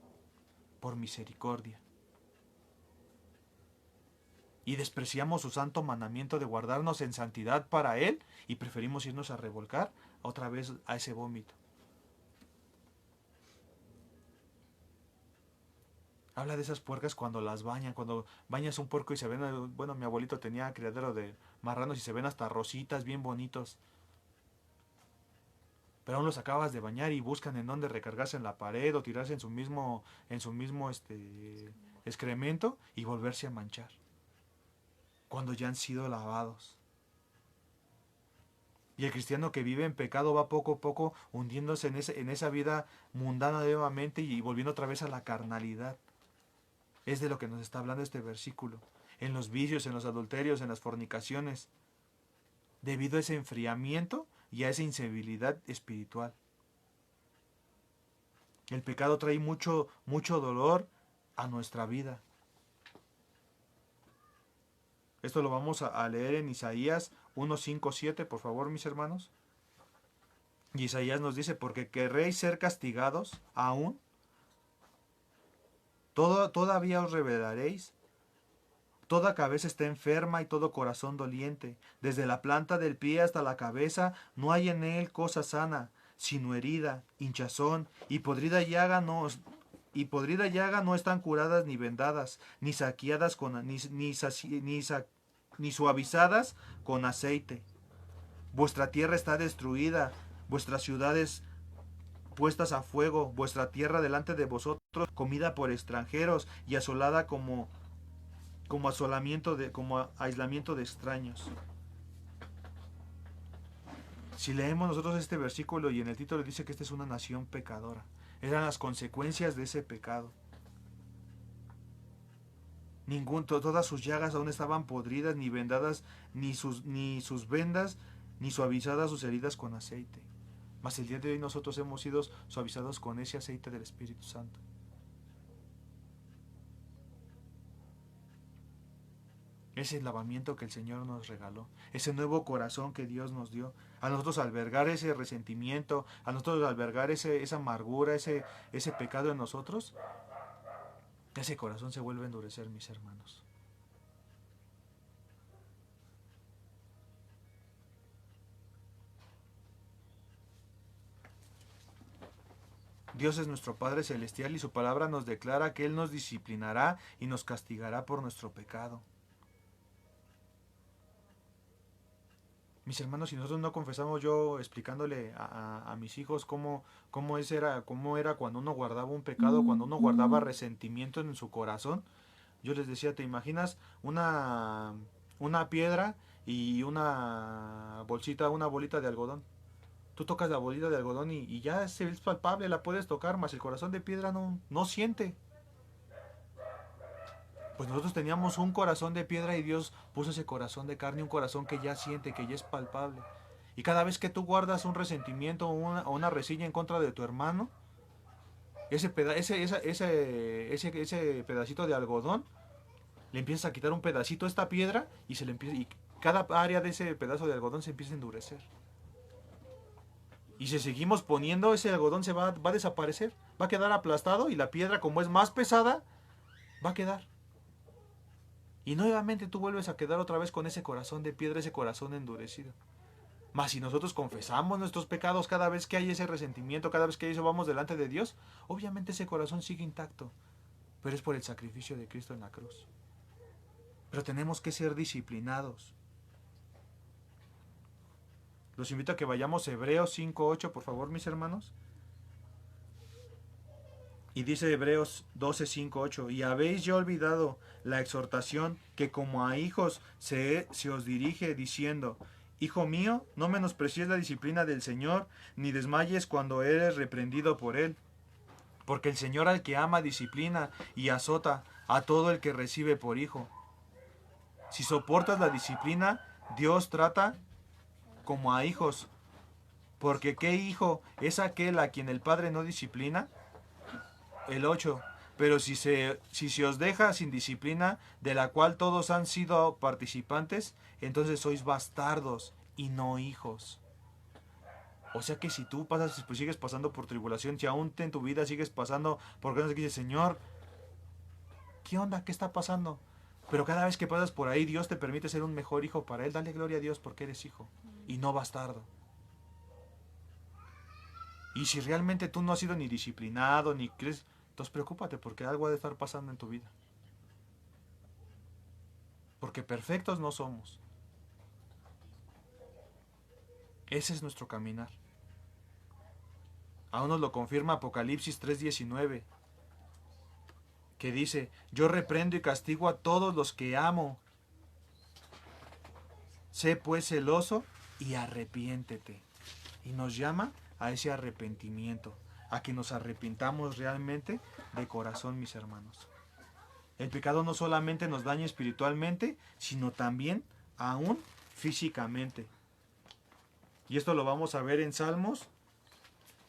Por misericordia. Y despreciamos su santo mandamiento de guardarnos en santidad para Él y preferimos irnos a revolcar otra vez a ese vómito. Habla de esas puercas cuando las bañan, cuando bañas un puerco y se ven, bueno, mi abuelito tenía criadero de marranos y se ven hasta rositas bien bonitos. Pero aún los acabas de bañar y buscan en dónde recargarse en la pared o tirarse en su mismo excremento y volverse a manchar. Cuando ya han sido lavados. Y el cristiano que vive en pecado va poco a poco hundiéndose en esa vida mundana nuevamente y volviendo otra vez a la carnalidad. Es de lo que nos está hablando este versículo. En los vicios, en los adulterios, en las fornicaciones. Debido a ese enfriamiento y a esa insensibilidad espiritual. El pecado trae mucho dolor a nuestra vida. Esto lo vamos a leer en Isaías 1:5-7, por favor, mis hermanos. Y Isaías nos dice, porque querréis ser castigados aún, todavía os revelaréis. Toda cabeza está enferma y todo corazón doliente. Desde la planta del pie hasta la cabeza no hay en él cosa sana, sino herida, hinchazón y podrida llaga no están curadas ni vendadas, ni saqueadas ni suavizadas con aceite. Vuestra tierra está destruida, vuestras ciudades puestas a fuego, vuestra tierra delante de vosotros comida por extranjeros y asolada como aislamiento de extraños. Si leemos nosotros este versículo y en el título dice que esta es una nación pecadora, eran las consecuencias de ese pecado. Todas sus llagas aún estaban podridas, ni vendadas, ni sus vendas, ni suavizadas sus heridas con aceite. Mas el día de hoy nosotros hemos sido suavizados con ese aceite del Espíritu Santo. Ese lavamiento que el Señor nos regaló, ese nuevo corazón que Dios nos dio, a nosotros albergar ese resentimiento, a nosotros albergar esa amargura, ese pecado en nosotros, ese corazón se vuelve a endurecer, mis hermanos. Dios es nuestro Padre Celestial y su palabra nos declara que Él nos disciplinará y nos castigará por nuestro pecado. Mis hermanos, si nosotros no confesamos, yo explicándole a mis hijos cómo era cuando uno guardaba un pecado, cuando uno guardaba resentimiento en su corazón, yo les decía, ¿te imaginas una piedra y una bolita de algodón? Tú tocas la bolita de algodón y ya es palpable, la puedes tocar, mas el corazón de piedra no siente. Pues nosotros teníamos un corazón de piedra y Dios puso ese corazón de carne, un corazón que ya siente, que ya es palpable. Y cada vez que tú guardas un resentimiento o una rencilla en contra de tu hermano, ese pedacito de algodón, le empiezas a quitar un pedacito a esta piedra y cada área de ese pedazo de algodón se empieza a endurecer. Y si seguimos poniendo, ese algodón se va a desaparecer, va a quedar aplastado y la piedra, como es más pesada, va a quedar. Y nuevamente tú vuelves a quedar otra vez con ese corazón de piedra, ese corazón endurecido. Mas si nosotros confesamos nuestros pecados cada vez que hay ese resentimiento, cada vez que eso vamos delante de Dios, obviamente ese corazón sigue intacto. Pero es por el sacrificio de Cristo en la cruz. Pero tenemos que ser disciplinados. Los invito a que vayamos a Hebreos 5:8, por favor, mis hermanos. Y dice Hebreos 12:5-8, y habéis ya olvidado la exhortación que como a hijos se os dirige diciendo, Hijo mío, no menosprecies la disciplina del Señor, ni desmayes cuando eres reprendido por Él. Porque el Señor al que ama disciplina y azota a todo el que recibe por hijo. Si soportas la disciplina, Dios trata como a hijos. Porque ¿qué hijo es aquel a quien el Padre no disciplina? El 8. Pero si se os deja sin disciplina, de la cual todos han sido participantes, entonces sois bastardos y no hijos. O sea que si tú sigues pasando por tribulación, si aún en tu vida sigues pasando por cosas que dices, Señor, ¿qué onda? ¿Qué está pasando? Pero cada vez que pasas por ahí, Dios te permite ser un mejor hijo para Él. Dale gloria a Dios porque eres hijo y no bastardo. Y si realmente tú no has sido ni disciplinado, ni crees, entonces preocúpate porque algo ha de estar pasando en tu vida. Porque perfectos no somos. Ese es nuestro caminar. Aún nos lo confirma Apocalipsis 3:19, que dice, yo reprendo y castigo a todos los que amo. Sé pues celoso y arrepiéntete. Y nos llama a ese arrepentimiento, a que nos arrepintamos realmente de corazón, mis hermanos. El pecado no solamente nos daña espiritualmente, sino también aún físicamente. Y esto lo vamos a ver en Salmos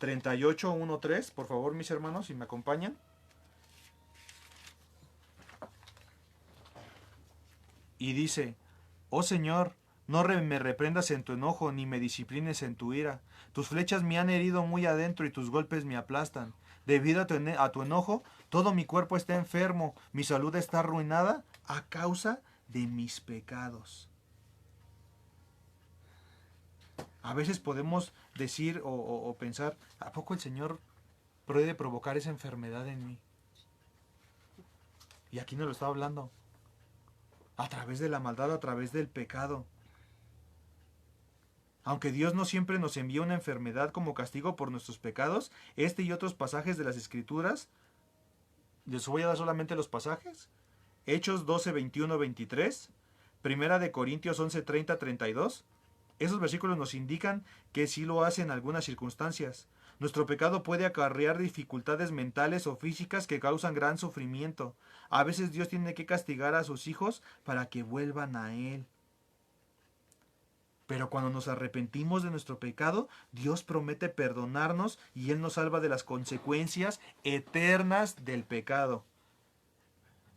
38:1-3. Por favor, mis hermanos, si me acompañan. Y dice, oh Señor, no me reprendas en tu enojo, ni me disciplines en tu ira. Tus flechas me han herido muy adentro y tus golpes me aplastan. Debido a tu enojo, todo mi cuerpo está enfermo, mi salud está arruinada a causa de mis pecados. A veces podemos decir o pensar, ¿a poco el Señor puede provocar esa enfermedad en mí? Y aquí nos lo está hablando. A través de la maldad, a través del pecado. Aunque Dios no siempre nos envía una enfermedad como castigo por nuestros pecados, este y otros pasajes de las Escrituras, les voy a dar solamente los pasajes. Hechos 12:21-23, Primera de Corintios 11:30-32, Esos versículos nos indican que sí lo hace en algunas circunstancias. Nuestro pecado puede acarrear dificultades mentales o físicas que causan gran sufrimiento. A veces Dios tiene que castigar a sus hijos para que vuelvan a Él. Pero cuando nos arrepentimos de nuestro pecado, Dios promete perdonarnos y Él nos salva de las consecuencias eternas del pecado.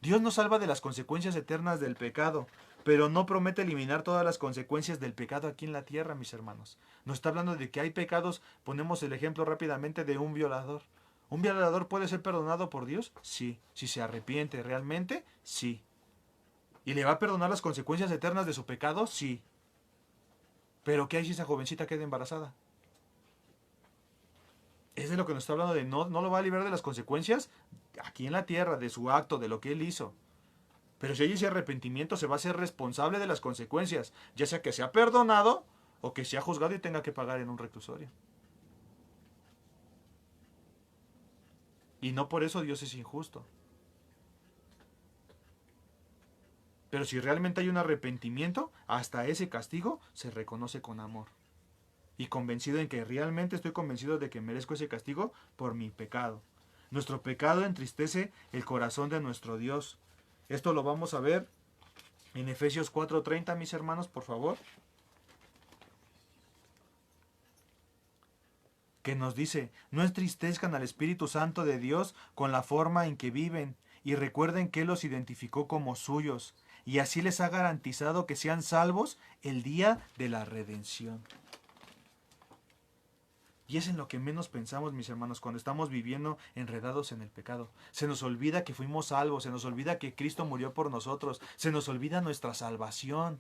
Dios nos salva de las consecuencias eternas del pecado, pero no promete eliminar todas las consecuencias del pecado aquí en la tierra, mis hermanos. Nos está hablando de que hay pecados, ponemos el ejemplo rápidamente de un violador. ¿Un violador puede ser perdonado por Dios? Sí. Si se arrepiente realmente, sí. ¿Y le va a perdonar las consecuencias eternas de su pecado? Sí. Pero ¿qué hay si esa jovencita queda embarazada? Es de lo que nos está hablando, de no lo va a librar de las consecuencias aquí en la tierra, de su acto, de lo que él hizo. Pero si hay ese arrepentimiento, se va a ser responsable de las consecuencias, ya sea que sea perdonado o que sea juzgado y tenga que pagar en un reclusorio. Y no por eso Dios es injusto. Pero si realmente hay un arrepentimiento, hasta ese castigo se reconoce con amor. Y convencido en que realmente estoy convencido de que merezco ese castigo por mi pecado. Nuestro pecado entristece el corazón de nuestro Dios. Esto lo vamos a ver en Efesios 4:30, mis hermanos, por favor. Que nos dice, no entristezcan al Espíritu Santo de Dios con la forma en que viven, y recuerden que Él los identificó como suyos, y así les ha garantizado que sean salvos el día de la redención. Y es en lo que menos pensamos, mis hermanos, cuando estamos viviendo enredados en el pecado. Se nos olvida que fuimos salvos, se nos olvida que Cristo murió por nosotros, se nos olvida nuestra salvación.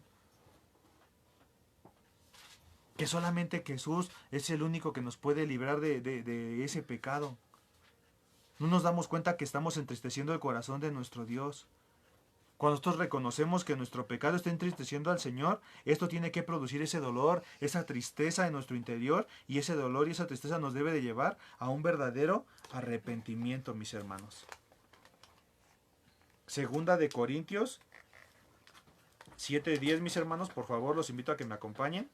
Que solamente Jesús es el único que nos puede librar de ese pecado. No nos damos cuenta que estamos entristeciendo el corazón de nuestro Dios. Cuando nosotros reconocemos que nuestro pecado está entristeciendo al Señor, esto tiene que producir ese dolor, esa tristeza en nuestro interior, y ese dolor y esa tristeza nos debe de llevar a un verdadero arrepentimiento, mis hermanos. Segunda de Corintios 7:10, mis hermanos, por favor, los invito a que me acompañen.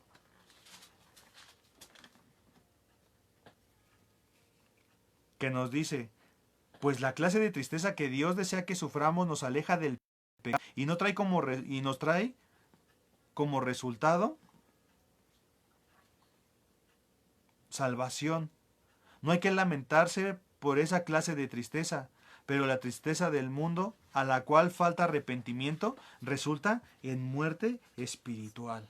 Que nos dice, pues la clase de tristeza que Dios desea que suframos nos aleja del pecado y nos trae como resultado salvación. No hay que lamentarse por esa clase de tristeza, pero la tristeza del mundo, a la cual falta arrepentimiento, resulta en muerte espiritual.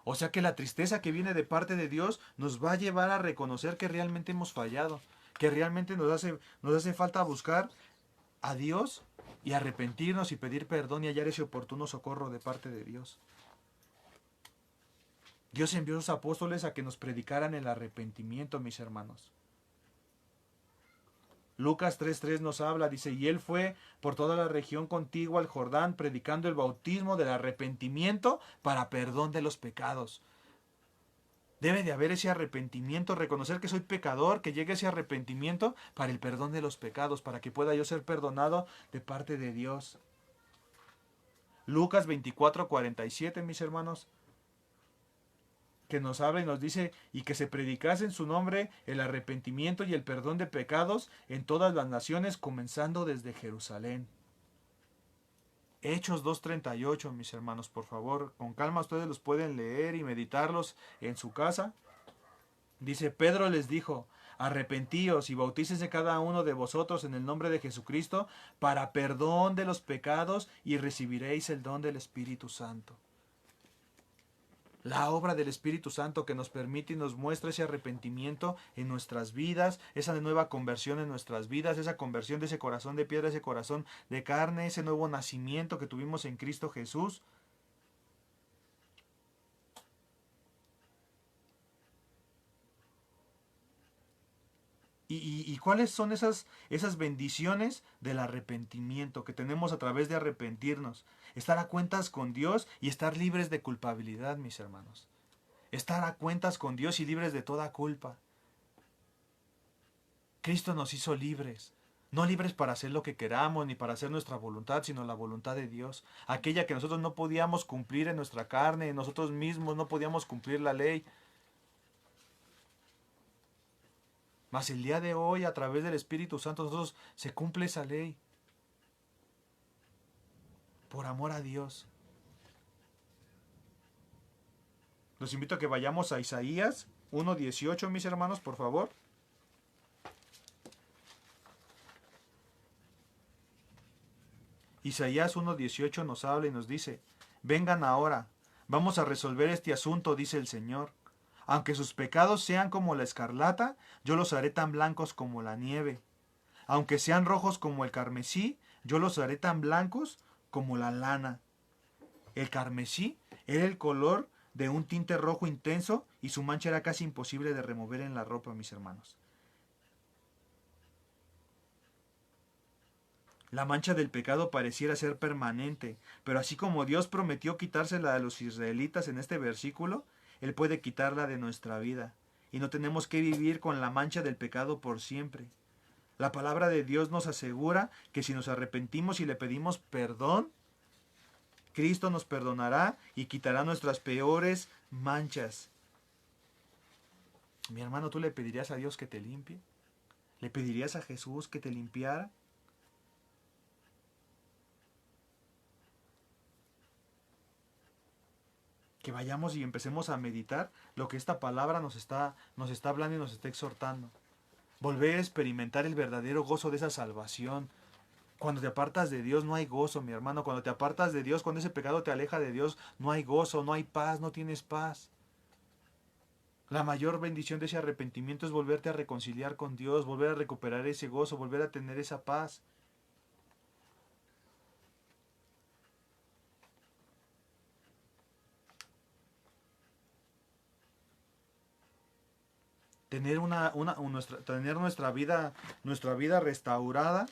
O sea que la tristeza que viene de parte de Dios nos va a llevar a reconocer que realmente hemos fallado, que realmente nos hace falta buscar a Dios y arrepentirnos y pedir perdón y hallar ese oportuno socorro de parte de Dios. Dios envió a sus apóstoles a que nos predicaran el arrepentimiento, mis hermanos. Lucas 3:3 nos habla, dice, y él fue por toda la región contigua al Jordán, predicando el bautismo del arrepentimiento para perdón de los pecados. Debe de haber ese arrepentimiento, reconocer que soy pecador, que llegue ese arrepentimiento para el perdón de los pecados, para que pueda yo ser perdonado de parte de Dios. Lucas 24:47, mis hermanos, que nos habla y nos dice, y que se predicase en su nombre el arrepentimiento y el perdón de pecados en todas las naciones, comenzando desde Jerusalén. Hechos 2:38, mis hermanos, por favor, con calma ustedes los pueden leer y meditarlos en su casa. Dice, Pedro les dijo, arrepentíos y bautícese cada uno de vosotros en el nombre de Jesucristo para perdón de los pecados y recibiréis el don del Espíritu Santo. La obra del Espíritu Santo que nos permite y nos muestra ese arrepentimiento en nuestras vidas, esa nueva conversión en nuestras vidas, esa conversión de ese corazón de piedra, ese corazón de carne, ese nuevo nacimiento que tuvimos en Cristo Jesús. ¿Y cuáles son esas bendiciones del arrepentimiento que tenemos a través de arrepentirnos? Estar a cuentas con Dios y estar libres de culpabilidad, mis hermanos. Estar a cuentas con Dios y libres de toda culpa. Cristo nos hizo libres. No libres para hacer lo que queramos ni para hacer nuestra voluntad, sino la voluntad de Dios. Aquella que nosotros no podíamos cumplir en nuestra carne, nosotros mismos no podíamos cumplir la ley. Mas el día de hoy, a través del Espíritu Santo, nosotros se cumple esa ley. Por amor a Dios. Los invito a que vayamos a Isaías 1:18, mis hermanos, por favor. Isaías 1:18 nos habla y nos dice: vengan ahora, vamos a resolver este asunto, dice el Señor. Aunque sus pecados sean como la escarlata, yo los haré tan blancos como la nieve. Aunque sean rojos como el carmesí, yo los haré tan blancos como la lana. El carmesí era el color de un tinte rojo intenso y su mancha era casi imposible de remover en la ropa, mis hermanos. La mancha del pecado pareciera ser permanente, pero así como Dios prometió quitársela a los israelitas en este versículo, Él puede quitarla de nuestra vida. Y no tenemos que vivir con la mancha del pecado por siempre. La palabra de Dios nos asegura que si nos arrepentimos y le pedimos perdón, Cristo nos perdonará y quitará nuestras peores manchas. Mi hermano, ¿tú le pedirías a Dios que te limpie? ¿Le pedirías a Jesús que te limpiara? Que vayamos y empecemos a meditar lo que esta palabra nos está hablando y nos está exhortando. Volver a experimentar el verdadero gozo de esa salvación. Cuando te apartas de Dios no hay gozo, mi hermano. Cuando te apartas de Dios, cuando ese pecado te aleja de Dios, no hay gozo, no hay paz, no tienes paz. La mayor bendición de ese arrepentimiento es volverte a reconciliar con Dios, volver a recuperar ese gozo, volver a tener esa paz. Tener tener nuestra vida restaurada.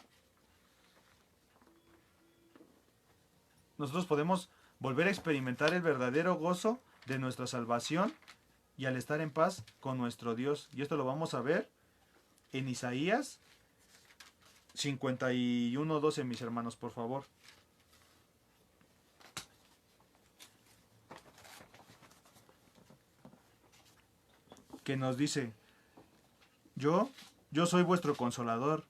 Nosotros podemos volver a experimentar el verdadero gozo de nuestra salvación y al estar en paz con nuestro Dios. Y esto lo vamos a ver en Isaías 51:12, mis hermanos, por favor. Que nos dice: Yo soy vuestro consolador.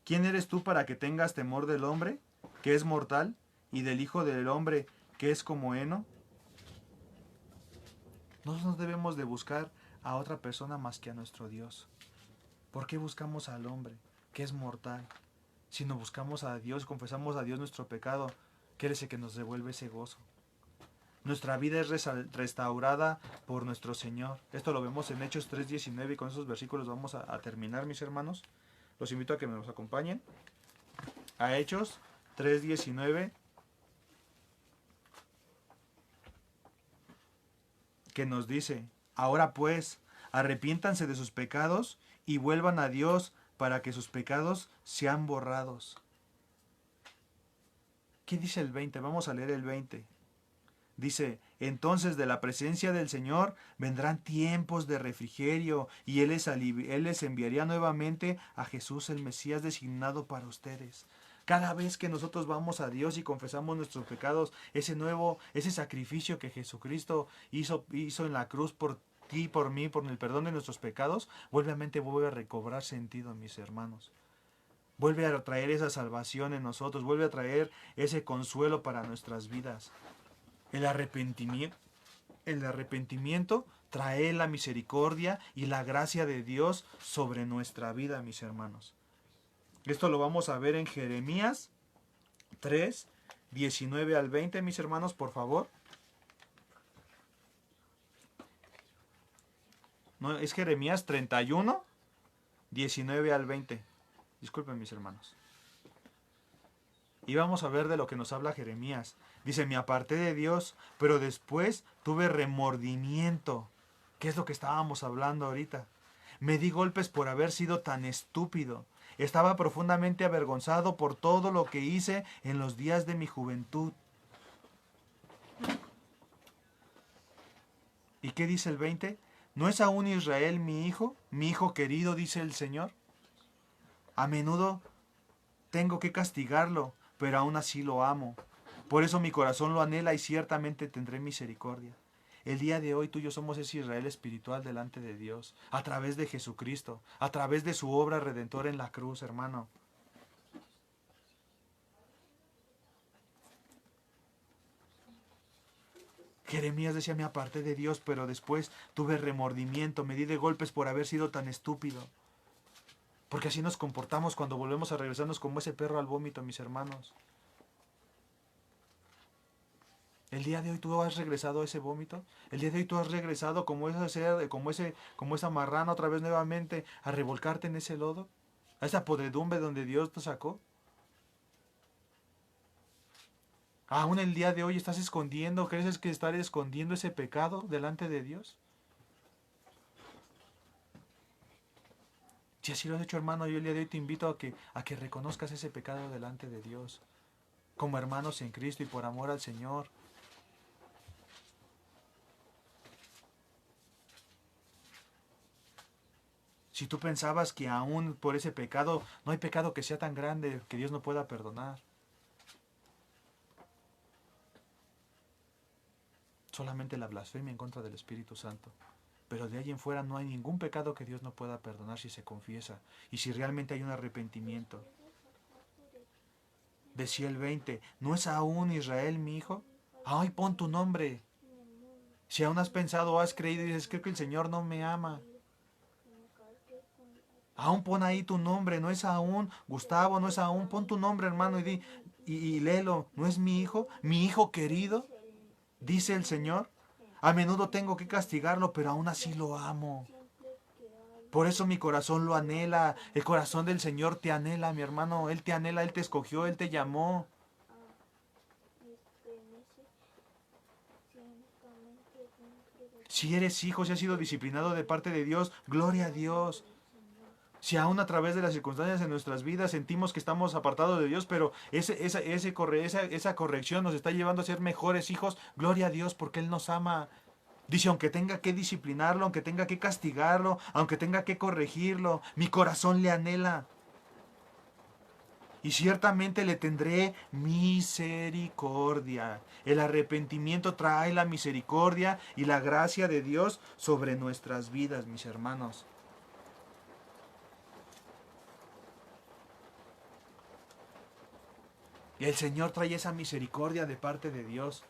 ¿Quién eres tú para que tengas temor del hombre, que es mortal, y del Hijo del Hombre, que es como heno? Nosotros no debemos de buscar a otra persona más que a nuestro Dios. ¿Por qué buscamos al hombre, que es mortal? Si no buscamos a Dios, confesamos a Dios nuestro pecado, que Él es el que nos devuelve ese gozo. Nuestra vida es restaurada por nuestro Señor. Esto lo vemos en Hechos 3:19 y con esos versículos vamos a terminar, mis hermanos. Los invito a que nos acompañen a Hechos 3:19, que nos dice: ahora pues, arrepiéntanse de sus pecados y vuelvan a Dios para que sus pecados sean borrados. ¿Qué dice el 20? Vamos a leer el 20. Dice: entonces de la presencia del Señor vendrán tiempos de refrigerio y Él les enviaría nuevamente a Jesús el Mesías designado para ustedes. Cada vez que nosotros vamos a Dios y confesamos nuestros pecados, ese sacrificio que Jesucristo hizo en la cruz por ti, por mí, por el perdón de nuestros pecados, vuelve a recobrar sentido, mis hermanos. Vuelve a traer esa salvación en nosotros, vuelve a traer ese consuelo para nuestras vidas. El arrepentimiento trae la misericordia y la gracia de Dios sobre nuestra vida, mis hermanos. Esto lo vamos a ver en Jeremías 3:19 al 20, mis hermanos, por favor. No, es Jeremías 31:19 al 20. Disculpen, mis hermanos. Y vamos a ver de lo que nos habla Jeremías. Dice: me aparté de Dios, pero después tuve remordimiento. ¿Qué es lo que estábamos hablando ahorita? Me di golpes por haber sido tan estúpido. Estaba profundamente avergonzado por todo lo que hice en los días de mi juventud. ¿Y qué dice el 20? ¿No es aún Israel mi hijo querido, dice el Señor? A menudo tengo que castigarlo, pero aún así lo amo. Por eso mi corazón lo anhela y ciertamente tendré misericordia. El día de hoy tú y yo somos ese Israel espiritual delante de Dios, a través de Jesucristo, a través de su obra redentora en la cruz, hermano. Jeremías decía, me aparté de Dios, pero después tuve remordimiento, me di de golpes por haber sido tan estúpido. Porque así nos comportamos cuando volvemos a regresarnos como ese perro al vómito, mis hermanos. El día de hoy tú has regresado a ese vómito. El día de hoy tú has regresado como esa marrana otra vez nuevamente a revolcarte en ese lodo, a esa podredumbre donde Dios te sacó. Aún el día de hoy estás escondiendo, ¿crees que estar escondiendo ese pecado delante de Dios? Si así lo has hecho, hermano, yo el día de hoy te invito a que reconozcas ese pecado delante de Dios, como hermanos en Cristo y por amor al Señor. Si tú pensabas que aún por ese pecado, no hay pecado que sea tan grande que Dios no pueda perdonar. Solamente la blasfemia en contra del Espíritu Santo. Pero de ahí en fuera no hay ningún pecado que Dios no pueda perdonar si se confiesa y si realmente hay un arrepentimiento. Decía el 20, ¿no es aún Israel mi hijo? Ay, pon tu nombre. Si aún has pensado o has creído y dices, creo que el Señor no me ama. Aún pon ahí tu nombre, no es aún Gustavo, no es aún, pon tu nombre, hermano, y léelo, ¿no es mi hijo querido? Dice el Señor. A menudo tengo que castigarlo, pero aún así lo amo. Por eso mi corazón lo anhela. El corazón del Señor te anhela, mi hermano. Él te anhela, Él te escogió, Él te llamó. Si eres hijo, si has sido disciplinado de parte de Dios, gloria a Dios. Si aún a través de las circunstancias en nuestras vidas sentimos que estamos apartados de Dios, pero esa corrección nos está llevando a ser mejores hijos, gloria a Dios porque Él nos ama. Dice, aunque tenga que disciplinarlo, aunque tenga que castigarlo, aunque tenga que corregirlo, mi corazón le anhela. Y ciertamente le tendré misericordia. El arrepentimiento trae la misericordia y la gracia de Dios sobre nuestras vidas, mis hermanos. Y el Señor trae esa misericordia de parte de Dios.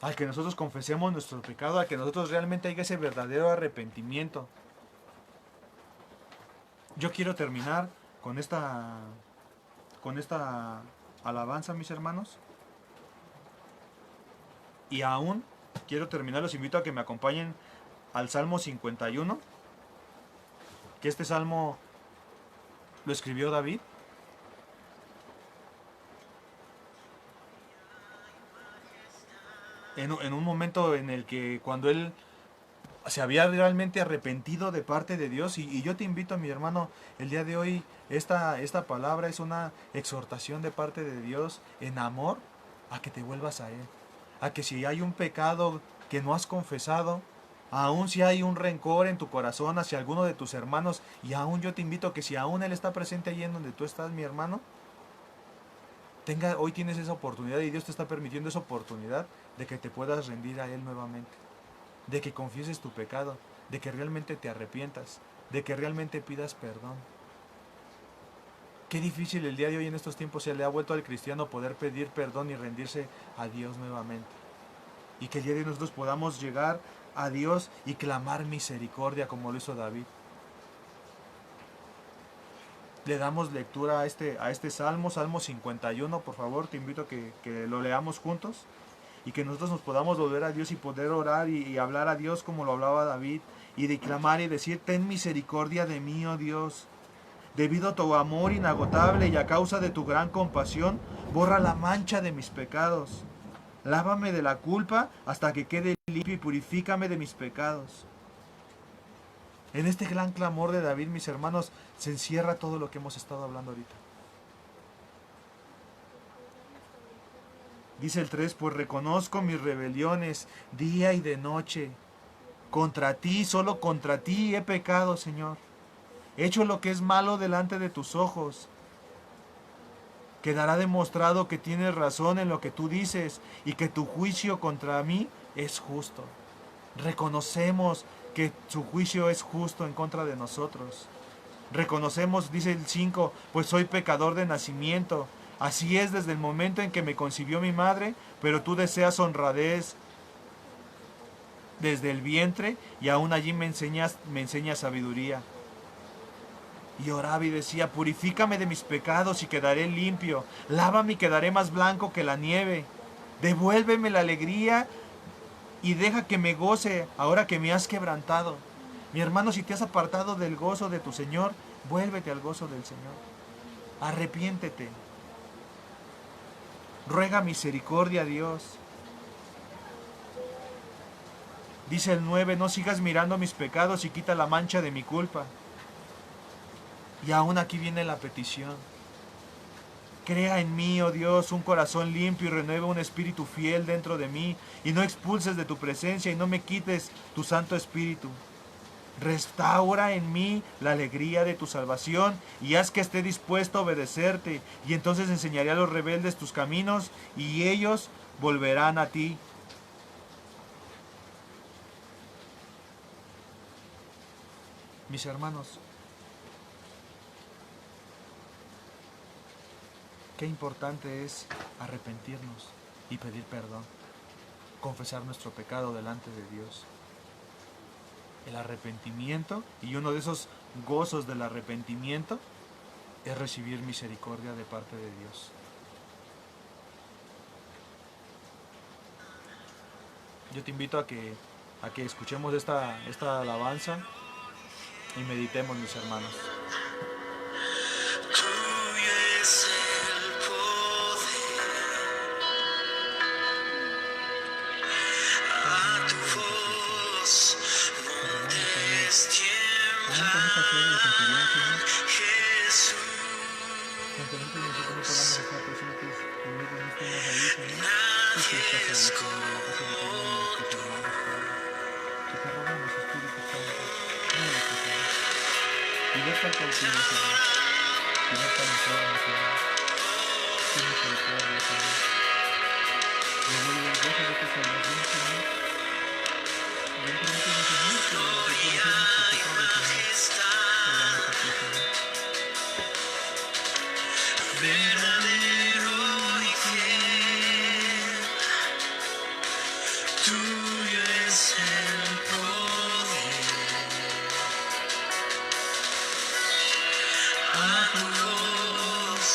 Al que nosotros confesemos nuestro pecado, al que nosotros realmente haya ese verdadero arrepentimiento. Yo quiero terminar con esta alabanza, mis hermanos. Y aún quiero terminar, los invito a que me acompañen al Salmo 51. Que este salmo lo escribió David. En un momento en el que cuando él se había realmente arrepentido de parte de Dios. Y yo te invito, mi hermano, el día de hoy, esta palabra es una exhortación de parte de Dios en amor a que te vuelvas a Él. A que si hay un pecado que no has confesado, aún si hay un rencor en tu corazón hacia alguno de tus hermanos, y aún yo te invito a que si aún Él está presente allí en donde tú estás, mi hermano, hoy tienes esa oportunidad y Dios te está permitiendo esa oportunidad de que te puedas rendir a Él nuevamente, de que confieses tu pecado, de que realmente te arrepientas, de que realmente pidas perdón. Qué difícil el día de hoy en estos tiempos se le ha vuelto al cristiano poder pedir perdón y rendirse a Dios nuevamente. Y que el día de hoy nosotros podamos llegar a Dios y clamar misericordia como lo hizo David. Le damos lectura a este salmo, Salmo 51, por favor, te invito a que lo leamos juntos y que nosotros nos podamos volver a Dios y poder orar y hablar a Dios como lo hablaba David y declamar y decir, ten misericordia de mí, oh Dios. Debido a tu amor inagotable y a causa de tu gran compasión, borra la mancha de mis pecados. Lávame de la culpa hasta que quede limpio y purifícame de mis pecados. En este gran clamor de David, mis hermanos, se encierra todo lo que hemos estado hablando ahorita. Dice el 3, pues reconozco mis rebeliones día y de noche. Contra ti, solo contra ti he pecado, Señor. He hecho lo que es malo delante de tus ojos. Quedará demostrado que tienes razón en lo que tú dices y que tu juicio contra mí es justo. Reconocemos que su juicio es justo en contra de nosotros. Reconocemos, dice el 5, pues soy pecador de nacimiento. Así es desde el momento en que me concibió mi madre, pero tú deseas honradez desde el vientre y aún allí me enseñas sabiduría. Y oraba y decía, purifícame de mis pecados y quedaré limpio. Lávame y quedaré más blanco que la nieve. Devuélveme la alegría y deja que me goce ahora que me has quebrantado. Mi hermano, si te has apartado del gozo de tu Señor, vuélvete al gozo del Señor. Arrepiéntete. Ruega misericordia a Dios. Dice el 9, no sigas mirando mis pecados y quita la mancha de mi culpa. Y aún aquí viene la petición. Crea en mí, oh Dios, un corazón limpio y renueva un espíritu fiel dentro de mí. Y no expulses de tu presencia y no me quites tu Santo Espíritu. Restaura en mí la alegría de tu salvación y haz que esté dispuesto a obedecerte. Y entonces enseñaré a los rebeldes tus caminos y ellos volverán a ti. Mis hermanos, qué importante es arrepentirnos y pedir perdón, confesar nuestro pecado delante de Dios. El arrepentimiento, y uno de esos gozos del arrepentimiento, es recibir misericordia de parte de Dios. Yo te invito a que escuchemos esta alabanza y meditemos, mis hermanos. Tuyo es el poder, a tu voz montes tiemblan, Jesús, nadie es como tú. Liberta al cautivo, Señor. Liberta al enfermo, Señor. Ten misericordia, Señor. Devuelve el gozo de tu salvación, Señor. Ven por nosotros, Señor, que reconocemos tus pecados, Señor. Oramos a ti, Señor. Verdadero y fiel, tuyo es el poder, a tu voz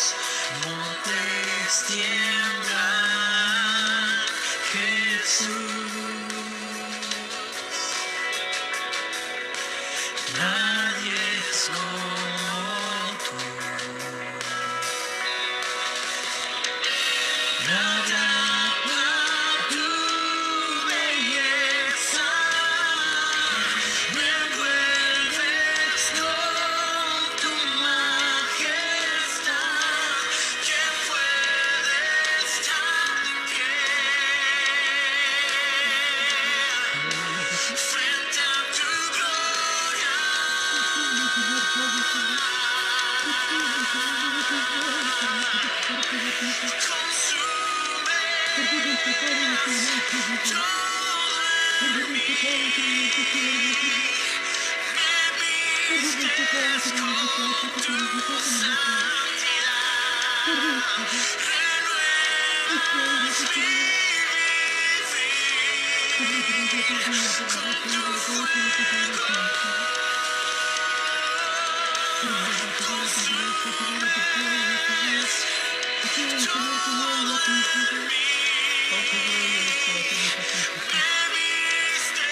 montes tiemblan, Jesús, nadie es como tú. Nada tu belleza, me envuelves con tu majestad. ¿Quién puede estar en pie frente a tu gloria? Bajo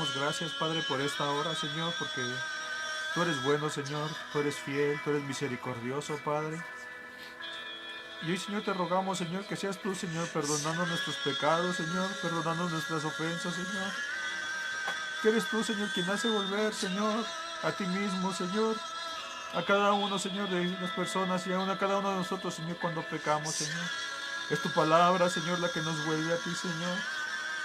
damos gracias, Padre, por esta hora, Señor, porque tú eres bueno, Señor, tú eres fiel, tú eres misericordioso, Padre. Y hoy, Señor, te rogamos, Señor, que seas tú, Señor, perdonando nuestros pecados, Señor, perdonando nuestras ofensas, Señor. Que eres tú, Señor, quien hace volver, Señor, a ti mismo, Señor, a cada uno, Señor, de las personas y aún a cada uno de nosotros, Señor, cuando pecamos, Señor. Es tu palabra, Señor, la que nos vuelve a ti, Señor.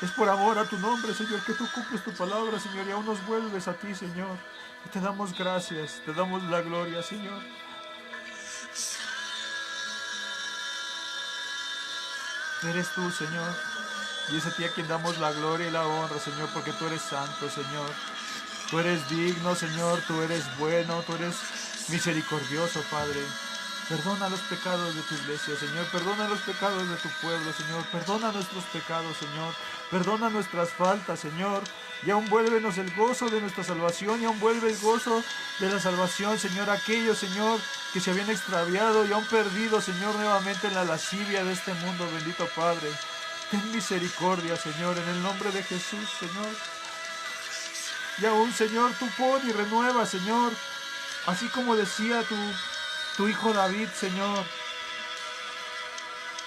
Es por amor a tu nombre, Señor, que tú cumples tu palabra, Señor, y aún nos vuelves a ti, Señor. Y te damos gracias, te damos la gloria, Señor. Eres tú, Señor. Y es a ti a quien damos la gloria y la honra, Señor, porque tú eres santo, Señor. Tú eres digno, Señor, tú eres bueno, tú eres misericordioso, Padre. Perdona los pecados de tu iglesia, Señor. Perdona los pecados de tu pueblo, Señor. Perdona nuestros pecados, Señor. Perdona nuestras faltas, Señor. Y aún vuélvenos el gozo de nuestra salvación. Y aún vuelve el gozo de la salvación, Señor. Aquellos, Señor, que se habían extraviado y aún perdido, Señor, nuevamente en la lascivia de este mundo, bendito Padre. Ten misericordia, Señor, en el nombre de Jesús, Señor. Y aún, Señor, tú pon y renueva, Señor. Así como decía tu hijo David, Señor.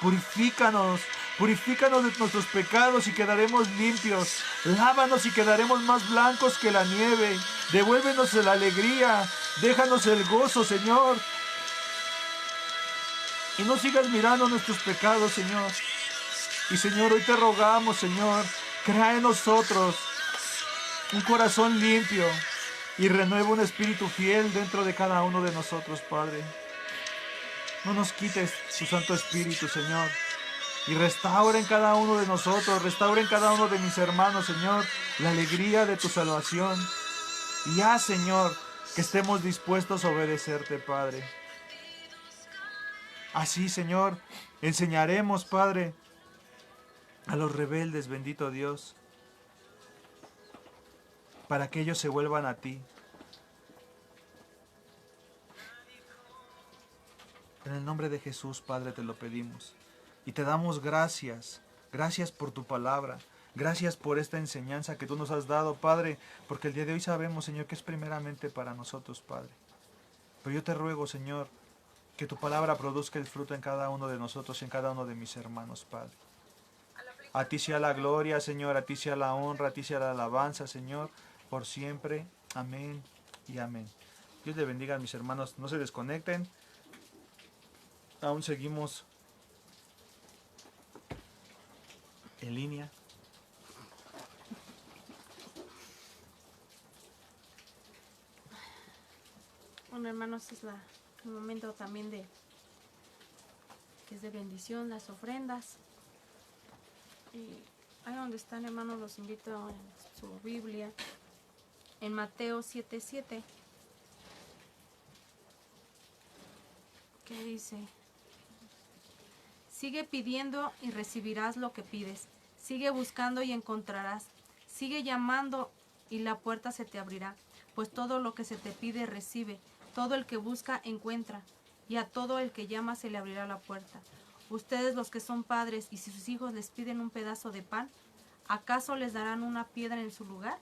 Purifícanos de nuestros pecados y quedaremos limpios. Lávanos y quedaremos más blancos que la nieve. Devuélvenos la alegría. Déjanos el gozo, Señor. Y no sigas mirando nuestros pecados, Señor. Y, Señor, hoy te rogamos, Señor, crea en nosotros un corazón limpio y renueva un espíritu fiel dentro de cada uno de nosotros, Padre. No nos quites tu Santo Espíritu, Señor. Y restaura en cada uno de nosotros, restaura en cada uno de mis hermanos, Señor, la alegría de tu salvación. Y haz, Señor, que estemos dispuestos a obedecerte, Padre. Así, Señor, enseñaremos, Padre, a los rebeldes, bendito Dios, para que ellos se vuelvan a ti. En el nombre de Jesús, Padre, te lo pedimos. Y te damos gracias. Gracias por tu palabra. Gracias por esta enseñanza que tú nos has dado, Padre. Porque el día de hoy sabemos, Señor, que es primeramente para nosotros, Padre. Pero yo te ruego, Señor, que tu palabra produzca el fruto en cada uno de nosotros y en cada uno de mis hermanos, Padre. A ti sea la gloria, Señor. A ti sea la honra. A ti sea la alabanza, Señor. Por siempre. Amén y amén. Dios le bendiga a mis hermanos. No se desconecten. Aún seguimos en línea. Bueno, hermanos, es el momento también que es de bendición, las ofrendas. Y ahí donde están, hermanos, los invito en su Biblia, en Mateo 7:7, que dice: sigue pidiendo y recibirás lo que pides. Sigue buscando y encontrarás. Sigue llamando y la puerta se te abrirá. Pues todo lo que se te pide, recibe. Todo el que busca, encuentra. Y a todo el que llama se le abrirá la puerta. Ustedes, los que son padres, y si sus hijos les piden un pedazo de pan, ¿acaso les darán una piedra en su lugar?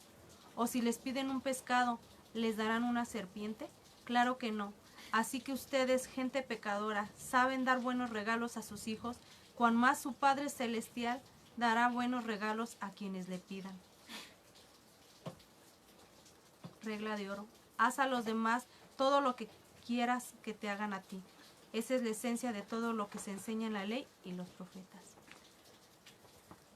¿O si les piden un pescado, les darán una serpiente? Claro que no. Así que ustedes, gente pecadora, saben dar buenos regalos a sus hijos, cuan más su Padre Celestial dará buenos regalos a quienes le pidan. Regla de oro: haz a los demás todo lo que quieras que te hagan a ti. Esa es la esencia de todo lo que se enseña en la ley y los profetas.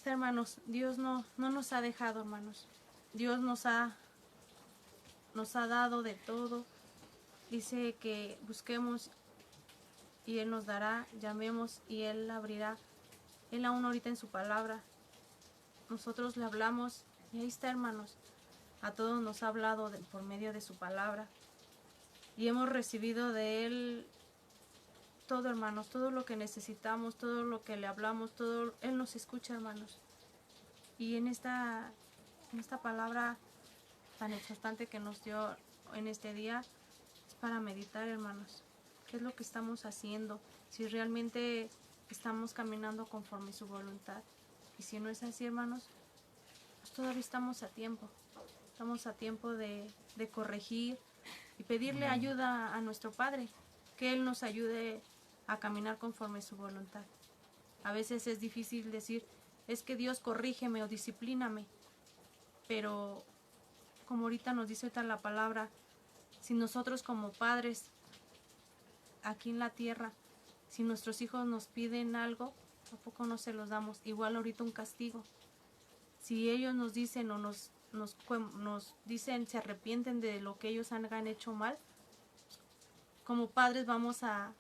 Hermanos, Dios no nos ha dejado, hermanos. Dios nos ha dado de todo. Dice que busquemos y Él nos dará, llamemos y Él abrirá. Él aún ahorita en su palabra. Nosotros le hablamos y ahí está, hermanos. A todos nos ha hablado por medio de su palabra. Y hemos recibido de Él todo, hermanos, todo lo que necesitamos, todo lo que le hablamos, todo. Él nos escucha, hermanos. Y en esta palabra tan exhortante que nos dio en este día, es para meditar, hermanos. ¿Qué es lo que estamos haciendo? Si realmente estamos caminando conforme su voluntad. Y si no es así, hermanos, pues todavía estamos a tiempo. Estamos a tiempo de corregir y pedirle ayuda a nuestro Padre, que Él nos ayude a caminar conforme a su voluntad. A veces es difícil decir, es que Dios corrígeme o disciplíname, pero como ahorita nos dice ahorita la palabra, si nosotros como padres aquí en la tierra, si nuestros hijos nos piden algo, ¿a poco no se los damos? Igual ahorita un castigo. Si ellos nos dicen o nos dicen, se arrepienten de lo que ellos han hecho mal, como padres vamos a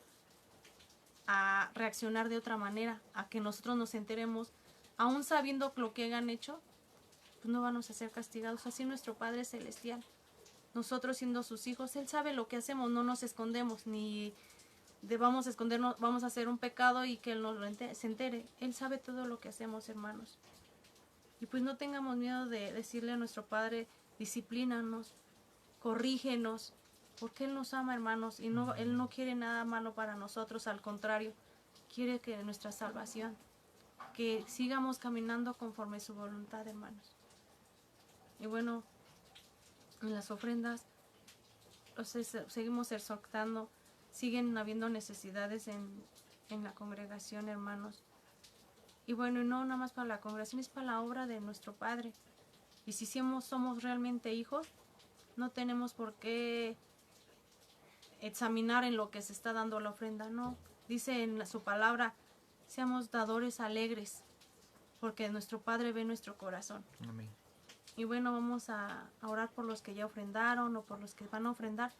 reaccionar de otra manera, a que nosotros nos enteremos, aún sabiendo lo que hayan hecho, pues no vamos a ser castigados. Así nuestro Padre Celestial, nosotros siendo sus hijos, Él sabe lo que hacemos, no nos escondemos, ni vamos a escondernos, vamos a hacer un pecado y que Él se entere. Él sabe todo lo que hacemos, hermanos. Y pues no tengamos miedo de decirle a nuestro Padre, disciplínanos, corrígenos, porque Él nos ama, hermanos, y no, Él no quiere nada malo para nosotros, al contrario, quiere que nuestra salvación, que sigamos caminando conforme su voluntad, hermanos. Y bueno, en las ofrendas seguimos exhortando, siguen habiendo necesidades en la congregación, hermanos. Y bueno, y no nada más para la congregación, es para la obra de nuestro Padre. Y si somos realmente hijos, no tenemos por qué examinar en lo que se está dando la ofrenda, no. Dice en su palabra, seamos dadores alegres, porque nuestro Padre ve nuestro corazón. Amén. Y bueno, vamos a orar por los que ya ofrendaron o por los que van a ofrendar.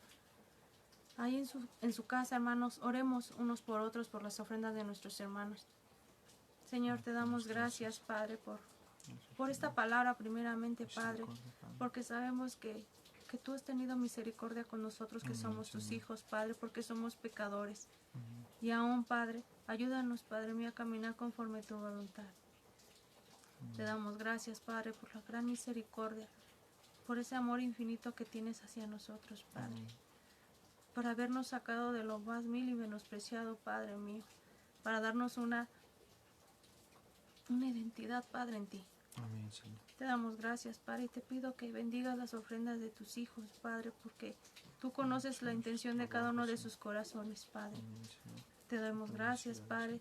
Ahí en su casa, hermanos, oremos unos por otros por las ofrendas de nuestros hermanos. Señor, te damos gracias, Padre, por esta palabra primeramente, Padre, porque sabemos que tú has tenido misericordia con nosotros, que somos tus hijos, Padre, porque somos pecadores. Y aún, Padre, ayúdanos, Padre mío, a caminar conforme a tu voluntad. Te damos gracias, Padre, por la gran misericordia, por ese amor infinito que tienes hacia nosotros, Padre, por habernos sacado de lo más vil y menospreciado, Padre mío, para darnos una identidad, Padre, en ti. Amén, Señor. Te damos gracias, Padre, y te pido que bendigas las ofrendas de tus hijos, Padre, porque tú conoces la intención de cada uno de sus corazones, Padre. Amén, Señor. Te damos gracias, Padre,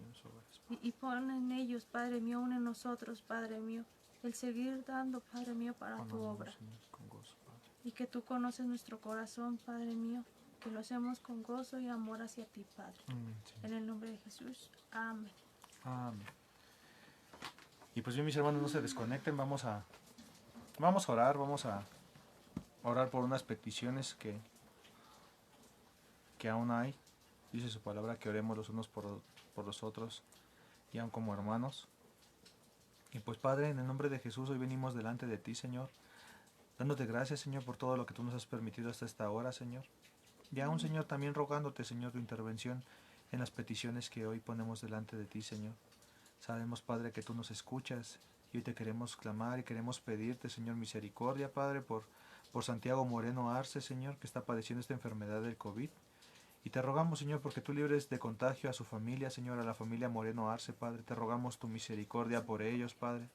y pon en ellos, Padre mío, aún en nosotros, Padre mío, el seguir dando, Padre mío, para tu obra. Con gozo, Padre. Y que tú conoces nuestro corazón, Padre mío, que lo hacemos con gozo y amor hacia ti, Padre. Amén, Señor. En el nombre de Jesús. Amén. Amén. Y pues bien, mis hermanos, no se desconecten, vamos a orar por unas peticiones que aún hay. Dice su palabra que oremos los unos por los otros, y aún como hermanos. Y pues Padre, en el nombre de Jesús, hoy venimos delante de ti, Señor, dándote gracias, Señor, por todo lo que tú nos has permitido hasta esta hora, Señor. Y aún, Señor, también rogándote, Señor, tu intervención en las peticiones que hoy ponemos delante de ti, Señor. Sabemos, Padre, que tú nos escuchas y hoy te queremos clamar y queremos pedirte, Señor, misericordia, Padre, por Santiago Moreno Arce, Señor, que está padeciendo esta enfermedad del COVID. Y te rogamos, Señor, porque tú libres de contagio a su familia, Señor, a la familia Moreno Arce, Padre. Te rogamos tu misericordia por ellos, Padre.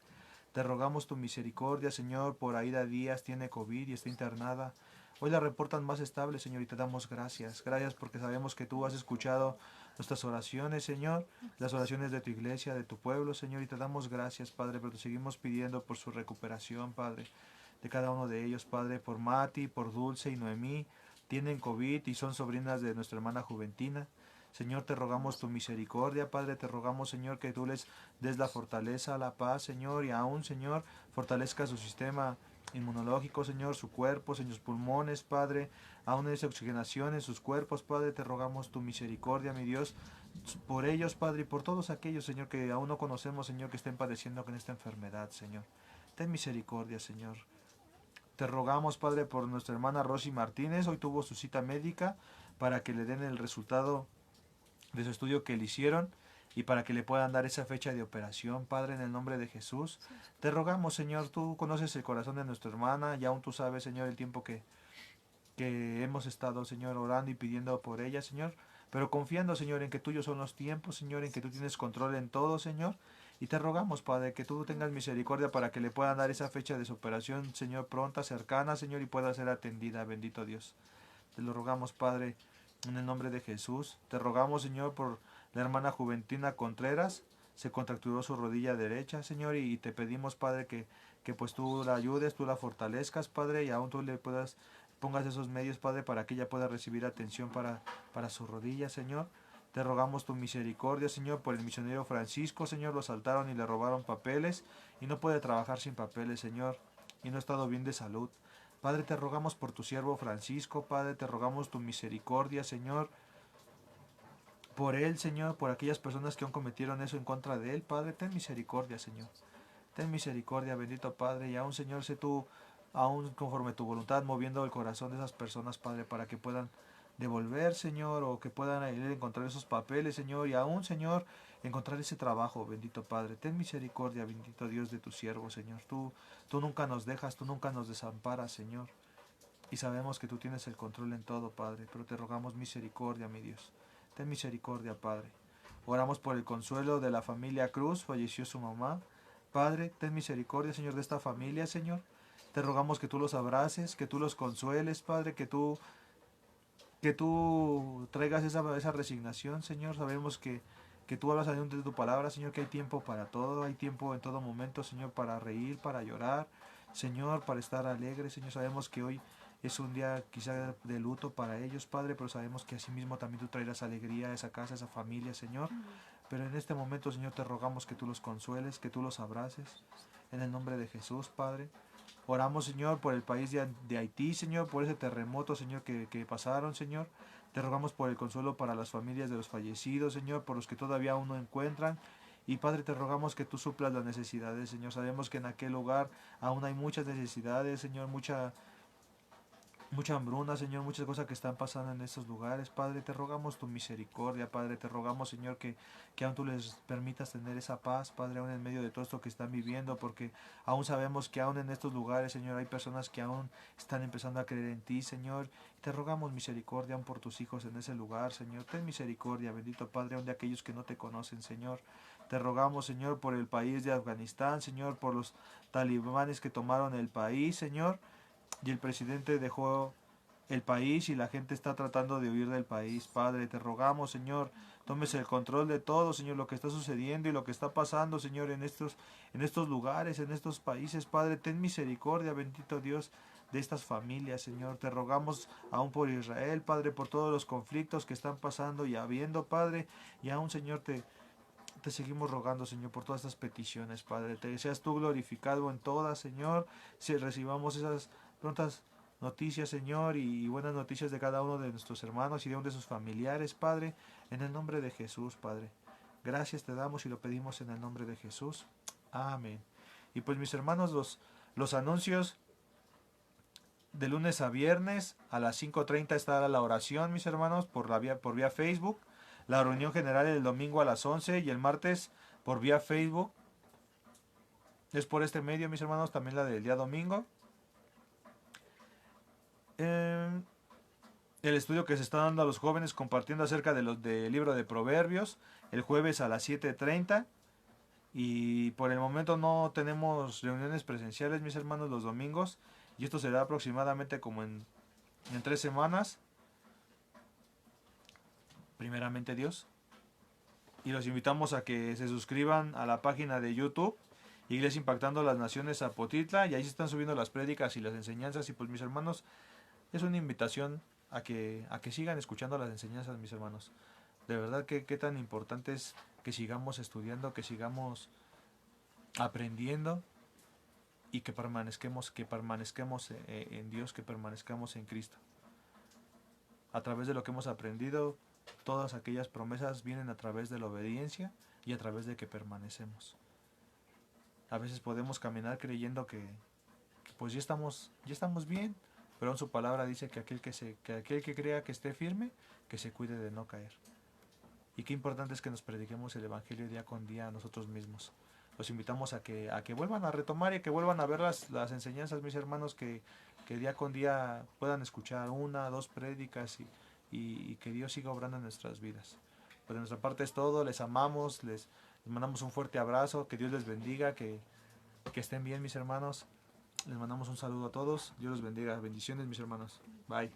Te rogamos tu misericordia, Señor, por Aida Díaz, tiene COVID y está internada. Hoy la reportan más estable, Señor, y te damos gracias. Gracias porque sabemos que tú has escuchado nuestras oraciones, Señor, las oraciones de tu iglesia, de tu pueblo, Señor, y te damos gracias, Padre, pero te seguimos pidiendo por su recuperación, Padre, de cada uno de ellos, Padre, por Mati, por Dulce y Noemí, tienen COVID y son sobrinas de nuestra hermana Juventina. Señor, te rogamos tu misericordia, Padre, te rogamos, Señor, que tú les des la fortaleza, la paz, Señor, y aún, Señor, fortalezca su sistema inmunológico, Señor, su cuerpo, Señor, sus pulmones, Padre, aún esa oxigenación en sus cuerpos, Padre, te rogamos tu misericordia, mi Dios, por ellos, Padre, y por todos aquellos, Señor, que aún no conocemos, Señor, que estén padeciendo con esta enfermedad, Señor. Ten misericordia, Señor. Te rogamos, Padre, por nuestra hermana Rosy Martínez, hoy tuvo su cita médica para que le den el resultado de su estudio que le hicieron y para que le puedan dar esa fecha de operación, Padre, en el nombre de Jesús. Te rogamos, Señor, tú conoces el corazón de nuestra hermana y aún tú sabes, Señor, el tiempo que hemos estado, Señor, orando y pidiendo por ella, Señor, pero confiando, Señor, en que tuyos son los tiempos, Señor, en que tú tienes control en todo, Señor, Y te rogamos, Padre, que tú tengas misericordia para que le puedan dar esa fecha de su operación, Señor, pronta, cercana, Señor, y pueda ser atendida, bendito Dios. Te lo rogamos, Padre, en el nombre de Jesús. Te rogamos, Señor, por la hermana Juventina Contreras. Se contracturó su rodilla derecha, Señor, y te pedimos, Padre, que pues tú la ayudes, tú la fortalezcas, Padre, y aún tú le pongas esos medios, Padre, para que ella pueda recibir atención para su rodilla, Señor. Te rogamos tu misericordia, Señor, por el misionero Francisco, Señor, lo asaltaron y le robaron papeles y no puede trabajar sin papeles, Señor, y no ha estado bien de salud. Padre, te rogamos por tu siervo Francisco, Padre, te rogamos tu misericordia, Señor, por él, Señor, por aquellas personas que aún cometieron eso en contra de él, Padre, ten misericordia, Señor. Ten misericordia, bendito Padre, y aún, Señor, sé tú, aún conforme tu voluntad, moviendo el corazón de esas personas, Padre, para que puedan devolver, Señor, o que puedan encontrar esos papeles, Señor, y aún, Señor, encontrar ese trabajo, bendito Padre. Ten misericordia, bendito Dios, de tu siervo, Señor. Tú nunca nos dejas, tú nunca nos desamparas, Señor. Y sabemos que tú tienes el control en todo, Padre, pero te rogamos misericordia, mi Dios. Ten misericordia, Padre. Oramos por el consuelo de la familia Cruz, falleció su mamá. Padre, ten misericordia, Señor, de esta familia, Señor. Te rogamos que tú los abraces, que tú los consueles, Padre, que tú traigas esa resignación, Señor. Sabemos que tú hablas de tu palabra, Señor, que hay tiempo para todo, hay tiempo en todo momento, Señor, para reír, para llorar, Señor, para estar alegre, Señor. Sabemos que hoy es un día quizá de luto para ellos, Padre, pero sabemos que asimismo también tú traerás alegría a esa casa, a esa familia, Señor. Pero en este momento, Señor, te rogamos que tú los consueles, que tú los abraces, en el nombre de Jesús, Padre. Oramos, Señor, por el país de Haití, Señor, por ese terremoto, Señor, que pasaron, Señor. Te rogamos por el consuelo para las familias de los fallecidos, Señor, por los que todavía aún no encuentran. Y Padre, te rogamos que tú suplas las necesidades, Señor. Sabemos que en aquel lugar aún hay muchas necesidades, Señor, mucha hambruna, Señor, muchas cosas que están pasando en estos lugares. Padre, te rogamos tu misericordia, Padre, te rogamos, Señor, que aún tú les permitas tener esa paz, Padre, aún en medio de todo esto que están viviendo, porque aún sabemos que aún en estos lugares, Señor, hay personas que aún están empezando a creer en ti, Señor. Te rogamos misericordia aún por tus hijos en ese lugar, Señor. Ten misericordia, bendito Padre, aún de aquellos que no te conocen, Señor. Te rogamos, Señor, por el país de Afganistán, Señor, por los talibanes que tomaron el país, Señor. Y el presidente dejó el país y la gente está tratando de huir del país. Padre, te rogamos, Señor, tomes el control de todo, Señor, lo que está sucediendo y lo que está pasando, Señor, en estos lugares, en estos países. Padre, ten misericordia, bendito Dios, de estas familias, Señor. Te rogamos aún por Israel, Padre, por todos los conflictos que están pasando y habiendo, Padre. Y aún, Señor, te seguimos rogando, Señor, por todas estas peticiones, Padre. Te seas tú glorificado en todas, Señor. Si recibamos esas prontas noticias, Señor, y buenas noticias de cada uno de nuestros hermanos y de uno de sus familiares, Padre, en el nombre de Jesús, Padre. Gracias te damos y lo pedimos en el nombre de Jesús. Amén. Y pues, mis hermanos, los anuncios de lunes a viernes a las 5:30 estará la oración, mis hermanos, por vía Facebook. La reunión general el domingo a las 11 y el martes por vía Facebook. Es por este medio, mis hermanos, también la del día domingo. El estudio que se está dando a los jóvenes compartiendo acerca del libro de Proverbios el jueves a las 7:30. Y por el momento no tenemos reuniones presenciales, mis hermanos, los domingos. Y esto será aproximadamente como en 3 semanas. Primeramente Dios. Y los invitamos a que se suscriban a la página de YouTube Iglesia Impactando las Naciones Zapotitla, y ahí se están subiendo las prédicas y las enseñanzas. Y pues, mis hermanos, es una invitación a que sigan escuchando las enseñanzas, mis hermanos. De verdad que qué tan importante es que sigamos estudiando, que sigamos aprendiendo y que permanezcamos en Dios, que permanezcamos en Cristo. A través de lo que hemos aprendido, todas aquellas promesas vienen a través de la obediencia y a través de que permanecemos. A veces podemos caminar creyendo que pues ya estamos bien, pero en su palabra dice que aquel que crea que esté firme, que se cuide de no caer. Y qué importante es que nos prediquemos el Evangelio día con día a nosotros mismos. Los invitamos a que vuelvan a retomar y que vuelvan a ver las enseñanzas, mis hermanos, que día con día puedan escuchar 1, 2 prédicas y que Dios siga obrando en nuestras vidas. Pues de nuestra parte es todo, les amamos, les Les mandamos un fuerte abrazo, que Dios les bendiga, que estén bien mis hermanos. Les mandamos un saludo a todos. Dios los bendiga. Bendiciones mis hermanos. Bye.